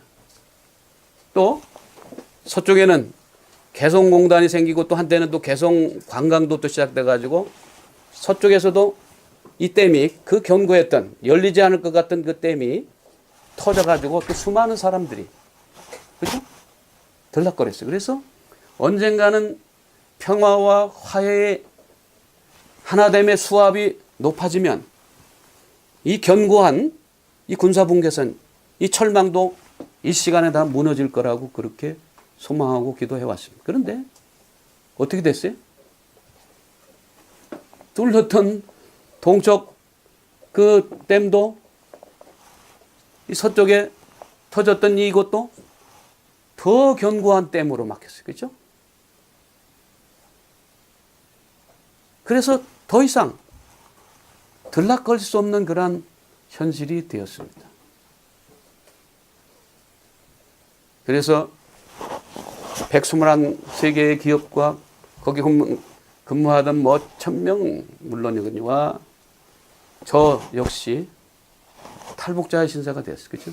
또 서쪽에는 개성공단이 생기고 또 한때는 또 개성관광도 또 시작돼 가지고 서쪽에서도 이 댐이 그 견고했던 열리지 않을 것 같던 그 댐이 터져 가지고 또 수많은 사람들이 그렇죠? 들락거렸어요. 그래서 언젠가는 평화와 화해의 하나됨의 수압이 높아지면 이 견고한 이 군사분계선, 이 철망도 이 시간에 다 무너질 거라고 그렇게 소망하고 기도해 왔습니다. 그런데 어떻게 됐어요? 뚫렸던 동쪽 그 댐도 이 서쪽에 터졌던 이곳도 더 견고한 댐으로 막혔어요. 그렇죠? 그래서 더 이상 들락거릴 수 없는 그러한 현실이 되었습니다. 그래서 121개의 기업과 거기 근무하던 뭐 1000명 물론이거니와 저 역시 탈북자의 신세가 되었어요. 그렇죠?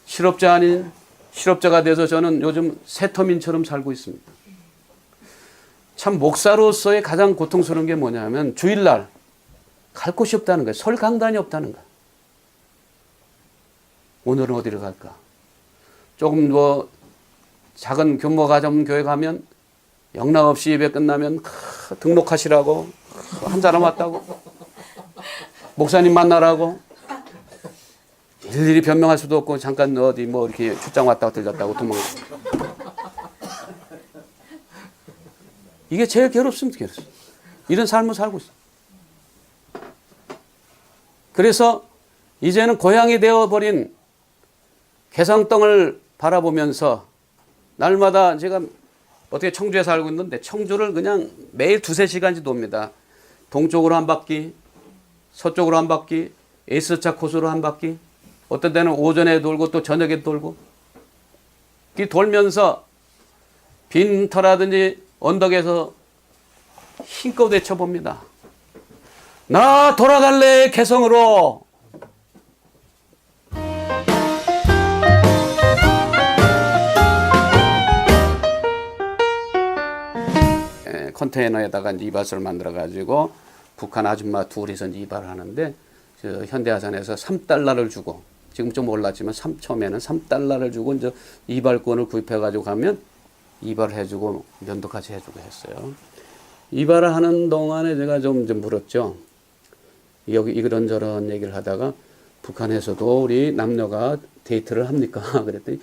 실업자 아닌 실업자가 돼서 저는 요즘 새터민처럼 살고 있습니다. 참 목사로서의 가장 고통스러운 게 뭐냐면 주일날 갈 곳이 없다는 거예요. 설 강단이 없다는 거예요. 오늘은 어디를 갈까? 조금 뭐 작은 규모가 좀 교회 가면 영락 없이 예배 끝나면 등록하시라고 한 사람 왔다고 목사님 만나라고 일일이 변명할 수도 없고 잠깐 어디 뭐 이렇게 출장 왔다가 들렸다고 도망가. 이게 제일 괴롭습니다. 괴롭습니다. 이런 삶을 살고 있어. 그래서 이제는 고향이 되어버린 개성땅을 바라보면서 날마다 제가 어떻게 청주에 살고 있는데 청주를 그냥 매일 2-3시간씩 돕니다. 동쪽으로 한 바퀴, 서쪽으로 한 바퀴, S차 코스로 한 바퀴, 어떤 때는 오전에 돌고 또 저녁에 돌고 돌면서 빈터라든지 언덕에서 힘껏 외쳐봅니다. 나 돌아갈래 개성으로. 컨테이너에다가 이제 이발소를 만들어 가지고 북한 아줌마 둘이서 이제 이발을 하는데 현대아산에서 3달러를 주고 지금 좀 올랐지만 처음에는 3달러를 주고 이제 이발권을 구입해 가지고 가면 이발을 해주고 면도까지 해주고 했어요. 이발을 하는 동안에 제가 좀 물었죠. 여기 이런저런 얘기를 하다가 북한에서도 우리 남녀가 데이트를 합니까? 그랬더니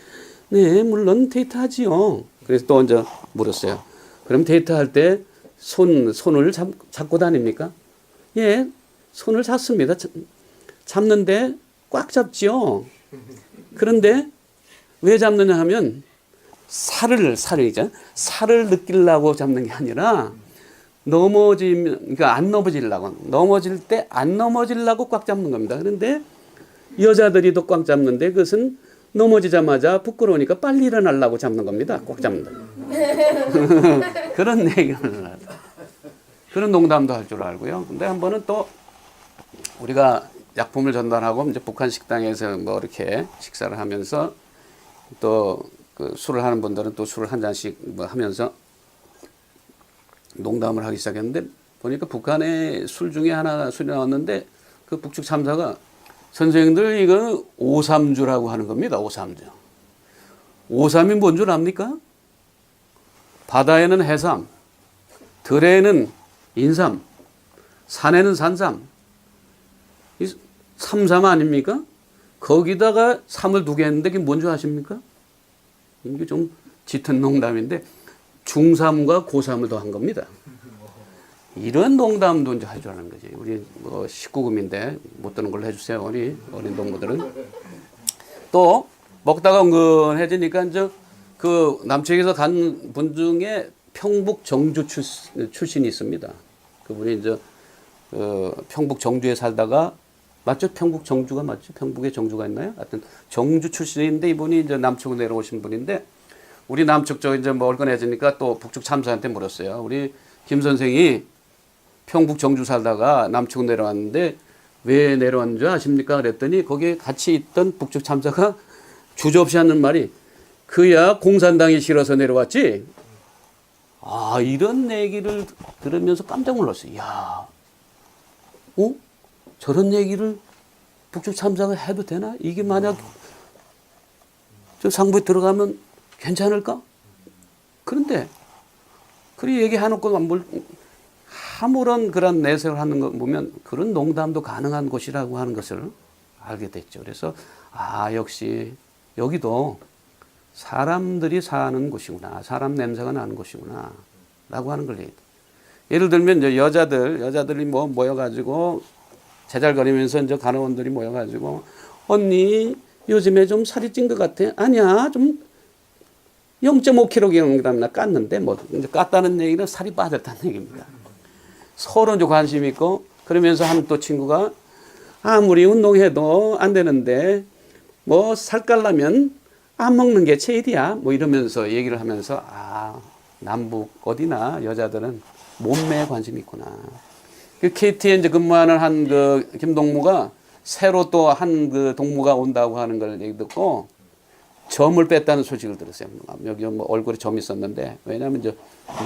네, 물론 데이트하지요. 그래서 또 이제 물었어요. 그럼 데이트할 때 손을 잡고 다닙니까? 예, 손을 잡습니다. 잡는데 꽉 잡지요. 그런데 왜 잡느냐 하면 살을 느끼려고 잡는 게 아니라 그러니까 안 넘어지려고, 넘어질 때 안 넘어지려고 꽉 잡는 겁니다. 그런데 여자들이 더 꽉 잡는데 그것은 넘어지자마자 부끄러우니까 빨리 일어나려고 잡는 겁니다. 꽉 잡는다. 그런 얘기를 하죠. 그런 농담도 할 줄 알고요. 근데 한 번은 또 우리가 약품을 전달하고 이제 북한 식당에서 뭐 이렇게 식사를 하면서 또 그 술을 하는 분들은 또 술을 한 잔씩 뭐 하면서 농담을 하기 시작했는데 보니까 북한의 술 중에 하나 술이 나왔는데 그 북측 참사가 선생님들 이거 오삼주라고 하는 겁니다. 오삼주. 오삼이 뭔 줄 압니까? 바다에는 해삼, 들에는 인삼, 산에는 산삼. 이 삼삼 아닙니까? 거기다가 삼을 두개 했는데 그게 뭔 줄 아십니까? 이게 좀 짙은 농담인데 중삼과 고삼을 더한 겁니다. 이런 농담도 이제 할 줄 아는 거지. 우리 뭐 19금인데 못 드는 걸로 해주세요. 우리 어린 동무들은. 또 먹다가 은근해지니까 이제 그 남측에서 간 분 중에 평북 정주 출신이 있습니다. 그분이 이제 평북 정주에 살다가 맞죠? 평북 정주가 맞죠? 평북에 정주가 있나요? 하여튼 정주 출신인데 이분이 이제 남측으로 내려오신 분인데 우리 남측 쪽 이제 뭐 얼큰해지니까 또 북측 참사한테 물었어요. 우리 김 선생이 평북 정주 살다가 남측으로 내려왔는데 왜 내려왔는 줄 아십니까? 그랬더니 거기에 같이 있던 북측 참사가 주저없이 하는 말이 그야 공산당이 싫어서 내려왔지. 아, 이런 얘기를 들으면서 깜짝 놀랐어요. 야, 저런 얘기를 북측 참사가 해도 되나? 이게 만약 저 상부에 들어가면 괜찮을까? 그런데 그리 얘기해놓고 아무런 그런 내세를 하는 거 보면 그런 농담도 가능한 곳이라고 하는 것을 알게 됐죠. 그래서 역시 여기도 사람들이 사는 곳이구나. 사람 냄새가 나는 곳이구나. 라고 하는 걸 얘기해요. 예를 들면 이제 여자들이 뭐 모여가지고 제잘거리면서 이제 간호원들이 모여가지고 언니 요즘에 좀 살이 찐 것 같아. 아니야 좀 0.5kg 깠는데 뭐 이제 깠다는 얘기는 살이 빠졌다는 얘기입니다. 서로 이제 관심 있고 그러면서 한 또 친구가 아무리 운동해도 안 되는데 뭐 살 깔려면 안 먹는 게 제일이야. 뭐 이러면서 얘기를 하면서 남북 어디나 여자들은 몸매에 관심이 있구나. 그 KT에 이제 근무하는 한 그 김동무가 새로 또 한 그 동무가 온다고 하는 걸 얘기 듣고 점을 뺐다는 소식을 들었어요. 여기 뭐 얼굴에 점이 있었는데 왜냐하면 이제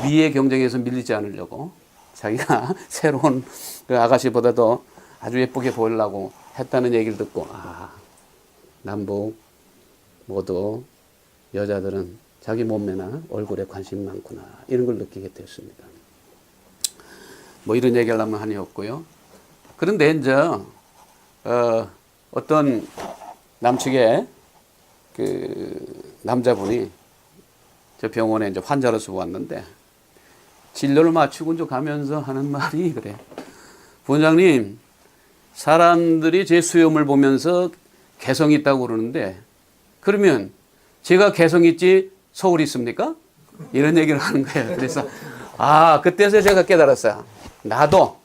위의 경쟁에서 밀리지 않으려고 자기가 새로운 그 아가씨보다도 아주 예쁘게 보이려고 했다는 얘기를 듣고 남북 모두 여자들은 자기 몸매나 얼굴에 관심이 많구나 이런 걸 느끼게 됐습니다. 뭐 이런 얘기를 하면 한이 없고요. 그런데 이제 어떤 남측의 그 남자분이 저 병원에 이제 환자로서 왔는데 진료를 마치고 이제 가면서 하는 말이 그래. 부원장님, 사람들이 제 수염을 보면서 개성 있다고 그러는데 그러면 제가 개성 있지 서울이 있습니까? 이런 얘기를 하는 거예요. 그래서 그때서 제가 깨달았어요. 나도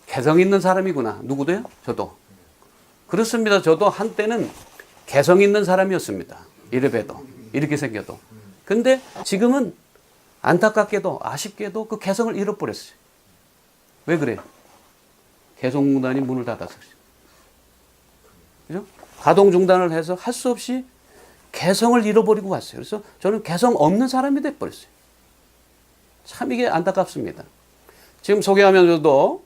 개성 있는 사람이구나. 누구도요? 저도. 그렇습니다. 저도 한때는 개성 있는 사람이었습니다. 이래봬도 이렇게 생겨도. 근데 지금은 안타깝게도 아쉽게도 그 개성을 잃어버렸어요. 왜 그래요? 개성공단이 문을 닫았어요. 그죠? 가동 중단을 해서 할 수 없이 개성을 잃어버리고 왔어요. 그래서 저는 개성 없는 사람이 돼버렸어요. 참 이게 안타깝습니다. 지금 소개하면서도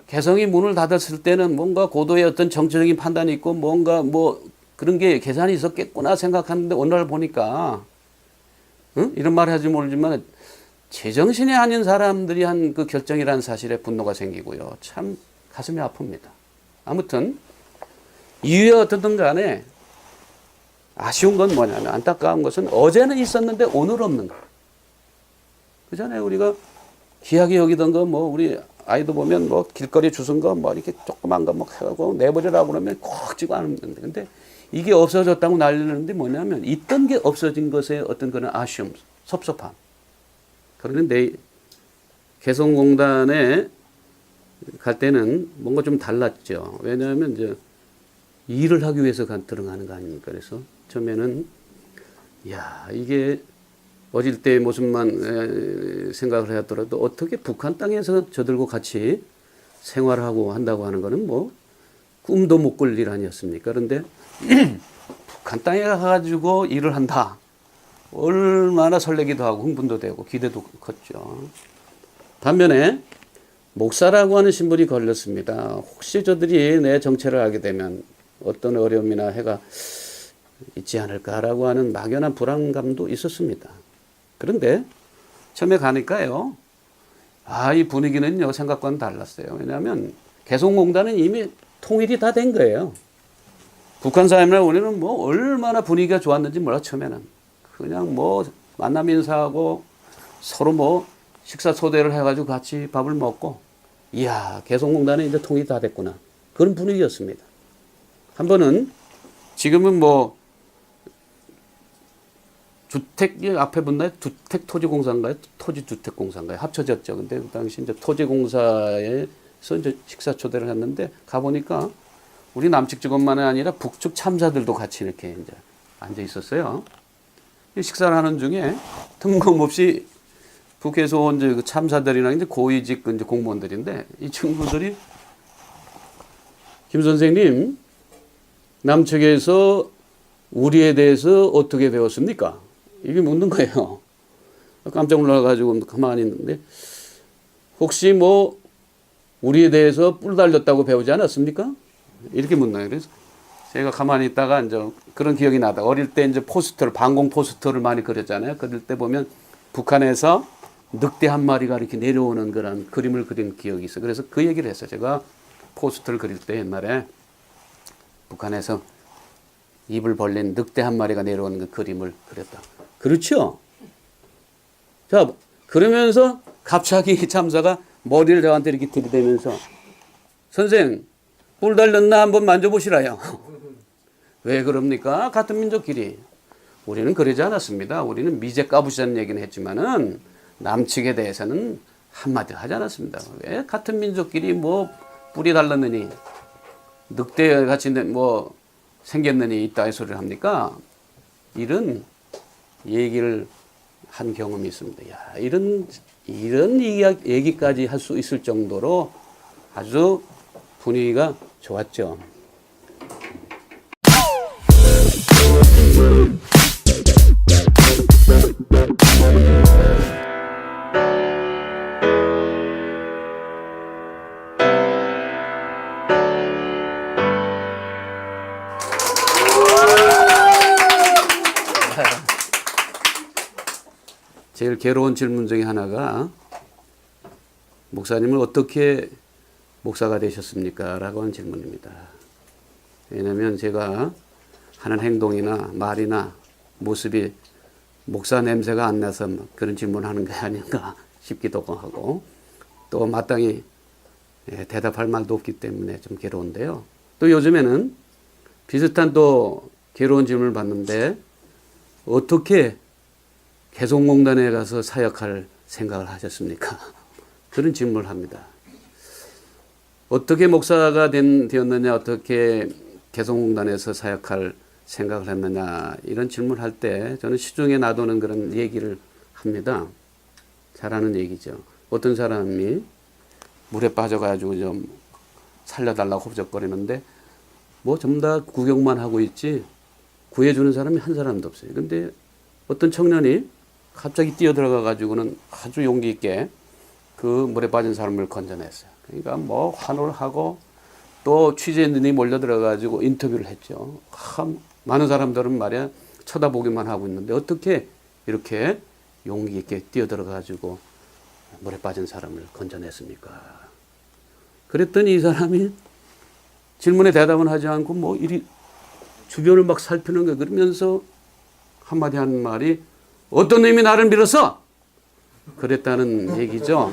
개성이 문을 닫았을 때는 뭔가 고도의 어떤 정치적인 판단이 있고 뭔가 뭐 그런 게 계산이 있었겠구나 생각하는데 오늘 보니까 이런 말 하지 모르지만 제정신이 아닌 사람들이 한 그 결정이라는 사실에 분노가 생기고요. 참 가슴이 아픕니다. 아무튼 이유에 어떻든 간에 아쉬운 건 뭐냐면 안타까운 것은 어제는 있었는데 오늘 없는 거. 그잖아요. 우리가 귀하게 여기던 거 뭐 우리 아이도 보면 뭐 길거리 주순 거 뭐 이렇게 조그만 거 뭐 해가지고 내버리라고 그러면 꼭 쥐고 않는데 근데 이게 없어졌다고 난리는데 뭐냐면 있던 게 없어진 것에 어떤 그런 아쉬움, 섭섭함. 그런데 개성공단에 갈 때는 뭔가 좀 달랐죠. 왜냐하면 이제 일을 하기 위해서 들어가는 거 아닙니까? 그래서 처음에는 이게 어릴 때의 모습만 생각을 하더라도 어떻게 북한 땅에서 저들과 같이 생활하고 한다고 하는 거는 뭐 꿈도 못 꿀 일 아니었습니까? 그런데 북한 땅에 가가지고 일을 한다. 얼마나 설레기도 하고 흥분도 되고 기대도 컸죠. 반면에 목사라고 하는 신분이 걸렸습니다. 혹시 저들이 내 정체를 알게 되면 어떤 어려움이나 해가 있지 않을까라고 하는 막연한 불안감도 있었습니다. 그런데 처음에 가니까요. 이 분위기는요. 생각과는 달랐어요. 왜냐하면 개성공단은 이미 통일이 다 된 거예요. 북한 사람이나 우리는 뭐 얼마나 분위기가 좋았는지 몰라 처음에는. 그냥 뭐 만남 인사하고 서로 뭐 식사 초대를 해가지고 같이 밥을 먹고 이야 개성공단은 이제 통일이 다 됐구나. 그런 분위기였습니다. 한 번은 지금은 뭐 주택 앞에 붙나요? 주택토지공사인가요? 토지주택공사인가요? 합쳐졌죠. 근데 그 당시 이제 토지공사에서 이제 식사 초대를 했는데 가보니까 우리 남측 직원만이 아니라 북측 참사들도 같이 이렇게 이제 앉아 있었어요. 식사를 하는 중에 뜬금없이 북에서 온 이제 그 참사들이나 이제 고위직 이제 공무원들인데 이 친구들이 김 선생님 남측에서 우리에 대해서 어떻게 배웠습니까? 이게 묻는 거예요. 깜짝 놀라가지고 가만히 있는데 혹시 뭐 우리에 대해서 뿔 달렸다고 배우지 않았습니까? 이렇게 묻나요. 그래서 제가 가만히 있다가 이제 그런 기억이 나다. 어릴 때 이제 포스터를 방공 포스터를 많이 그렸잖아요. 그릴 때 보면 북한에서 늑대 한 마리가 이렇게 내려오는 그런 그림을 그린 기억이 있어요. 그래서 그 얘기를 했어요. 제가 포스터를 그릴 때 옛날에 북한에서 입을 벌린 늑대 한 마리가 내려오는 그 그림을 그렸다. 그렇죠? 자, 그러면서 갑자기 참사가 머리를 저한테 이렇게 들이대면서 선생, 뿔 달렸나 한번 만져보시라요. 왜 그럽니까? 같은 민족끼리. 우리는 그러지 않았습니다. 우리는 미제 까부시자는 얘기는 했지만은 남측에 대해서는 한마디 하지 않았습니다. 왜 같은 민족끼리 뭐 뿔이 달랐느니 늑대같이 뭐 생겼느니 있다 이 소리를 합니까? 이런 얘기를 한 경험이 있습니다. 야, 이런 얘기까지 할 수 있을 정도로 아주 분위기가 좋았죠. 제일 괴로운 질문 중에 하나가 목사님은 어떻게 목사가 되셨습니까? 라고 하는 질문입니다. 왜냐하면 제가 하는 행동이나 말이나 모습이 목사 냄새가 안 나서 그런 질문하는 게 아닌가 싶기도 하고 또 마땅히 대답할 말도 없기 때문에 좀 괴로운데요. 또 요즘에는 비슷한 또 괴로운 질문을 받는데 어떻게 개성공단에 가서 사역할 생각을 하셨습니까? 그런 질문을 합니다. 어떻게 목사가 되었느냐, 어떻게 개성공단에서 사역할 생각을 했느냐 이런 질문을 할 때 저는 시중에 놔두는 그런 얘기를 합니다. 잘하는 얘기죠. 어떤 사람이 물에 빠져가지고 좀 살려달라고 호적거리는데 뭐 전부 다 구경만 하고 있지 구해주는 사람이 한 사람도 없어요. 근데 어떤 청년이 갑자기 뛰어들어가 가지고는 아주 용기 있게 그 물에 빠진 사람을 건져냈어요. 그러니까 뭐 환호를 하고 또 취재진이 몰려들어 가지고 인터뷰를 했죠. 많은 사람들은 말이야 쳐다보기만 하고 있는데 어떻게 이렇게 용기 있게 뛰어들어 가지고 물에 빠진 사람을 건져냈습니까? 그랬더니 이 사람이 질문에 대답은 하지 않고 뭐 이리 주변을 막 살피는 거 그러면서 한마디 한 말이 어떤 놈이 나를 밀었어? 그랬다는 얘기죠.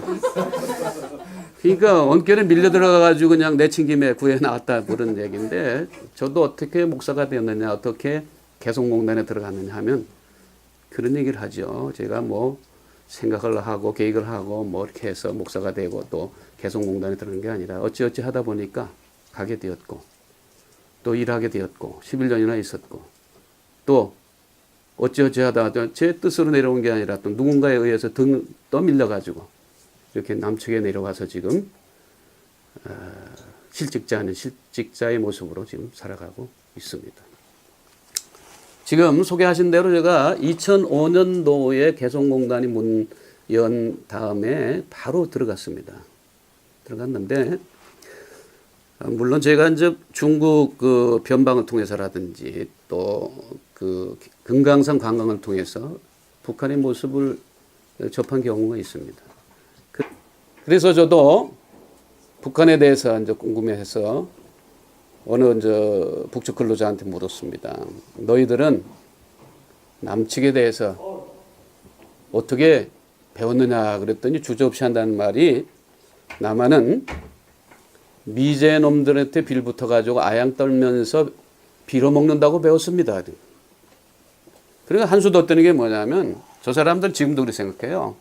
그러니까 언결에 밀려 들어가가지고 그냥 내친김에 구해 나왔다 그런 얘기인데 저도 어떻게 목사가 되었느냐 어떻게 개성공단에 들어갔느냐 하면 그런 얘기를 하죠. 제가 뭐 생각을 하고 계획을 하고 뭐 이렇게 해서 목사가 되고 또 개성공단에 들어간 게 아니라 어찌어찌 하다 보니까 가게 되었고 또 일하게 되었고 11년이나 있었고 또 어찌어찌 하다 제 뜻으로 내려온 게 아니라 또 누군가에 의해서 떠밀려가지고 이렇게 남측에 내려와서 지금 실직자 아닌 실직자의 모습으로 지금 살아가고 있습니다. 지금 소개하신 대로 제가 2005년도에 개성공단이 문 연 다음에 바로 들어갔습니다. 들어갔는데 물론 제가 이제 중국 그 변방을 통해서라든지 또 그 금강산 관광을 통해서 북한의 모습을 접한 경우가 있습니다. 그래서 저도 북한에 대해서 이제 궁금해해서 어느 이제 북측 근로자한테 물었습니다. 너희들은 남측에 대해서 어떻게 배웠느냐 그랬더니 주저없이 한다는 말이 남한은 미제놈들한테 빌붙어 가지고 아양 떨면서 빌어먹는다고 배웠습니다. 그러니까 한수 더 뜨는 게 뭐냐면 저 사람들 지금도 그렇게 생각해요.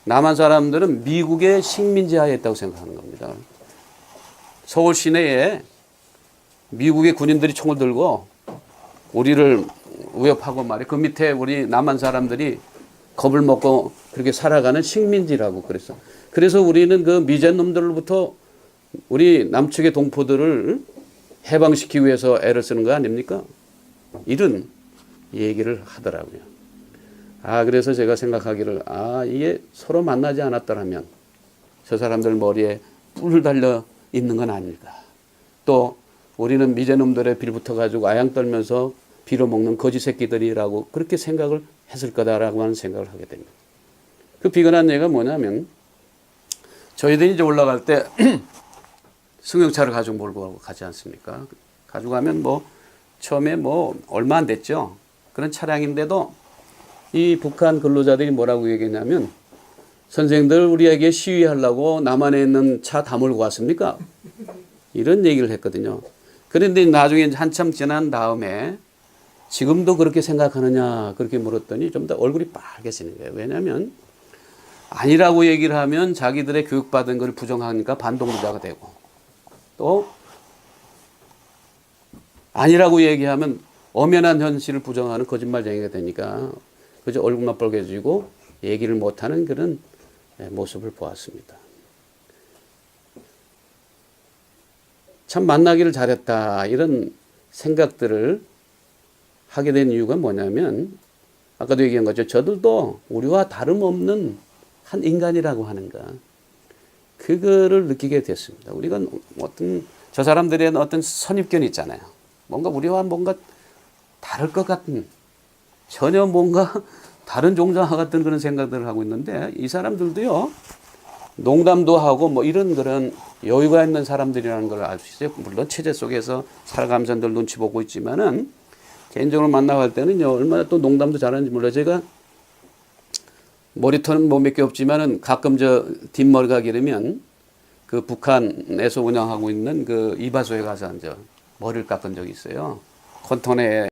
남한 사람들은 미국의 식민지 하에 있다고 생각하는 겁니다. 서울 시내에 미국의 군인들이 총을 들고 우리를 위협하고 말이에요. 그 밑에 우리 남한 사람들이 겁을 먹고 그렇게 살아가는 식민지라고 그랬어. 그래서 우리는 그 미제 놈들로부터 우리 남측의 동포들을 해방시키기 위해서 애를 쓰는 거 아닙니까? 이런 얘기를 하더라고요. 그래서 제가 생각하기를 이게 서로 만나지 않았더라면 저 사람들 머리에 뿔 달려 있는 건 아닐까. 또 우리는 미제놈들의 빌붙어 가지고 아양 떨면서 빌어먹는 거지 새끼들이라고 그렇게 생각을 했을 거다라고 하는 생각을 하게 됩니다. 그 비근한 얘기가 뭐냐면 저희들이 이제 올라갈 때 승용차를 가지고 몰고 가지 않습니까? 가지고 가면 뭐 처음에 뭐 얼마 안 됐죠. 그런 차량인데도 이 북한 근로자들이 뭐라고 얘기했냐면 선생들 우리에게 시위하려고 남한에 있는 차 다 몰고 왔습니까? 이런 얘기를 했거든요. 그런데 나중에 한참 지난 다음에 지금도 그렇게 생각하느냐 그렇게 물었더니 좀 더 얼굴이 빨개지는 거예요. 왜냐하면 아니라고 얘기를 하면 자기들의 교육받은 걸 부정하니까 반동주자가 되고 또 아니라고 얘기하면 엄연한 현실을 부정하는 거짓말쟁이가 되니까 그저 얼굴만 빨개지고 얘기를 못하는 그런 모습을 보았습니다. 참 만나기를 잘했다 이런 생각들을 하게 된 이유가 뭐냐면 아까도 얘기한 거죠. 저들도 우리와 다름없는 한 인간이라고 하는 것 그거를 느끼게 됐습니다. 우리가 어떤 저 사람들의 어떤 선입견이 있잖아요. 뭔가 우리와 뭔가 다를 것 같은 전혀 뭔가 다른 종자 같은 그런 생각들을 하고 있는데 이 사람들도요 농담도 하고 뭐 이런 그런 여유가 있는 사람들이라는 걸 알 수 있어요. 물론 체제 속에서 살아가면서 늘 눈치 보고 있지만은 개인적으로 만나갈 때는요 얼마나 또 농담도 잘하는지 몰라요. 제가 머리털은 뭐 몇 개 없지만은 가끔 저 뒷머리가 기르면 그 북한에서 운영하고 있는 그 이바소에 가서 앉아 머리를 깎은 적이 있어요. 컨터네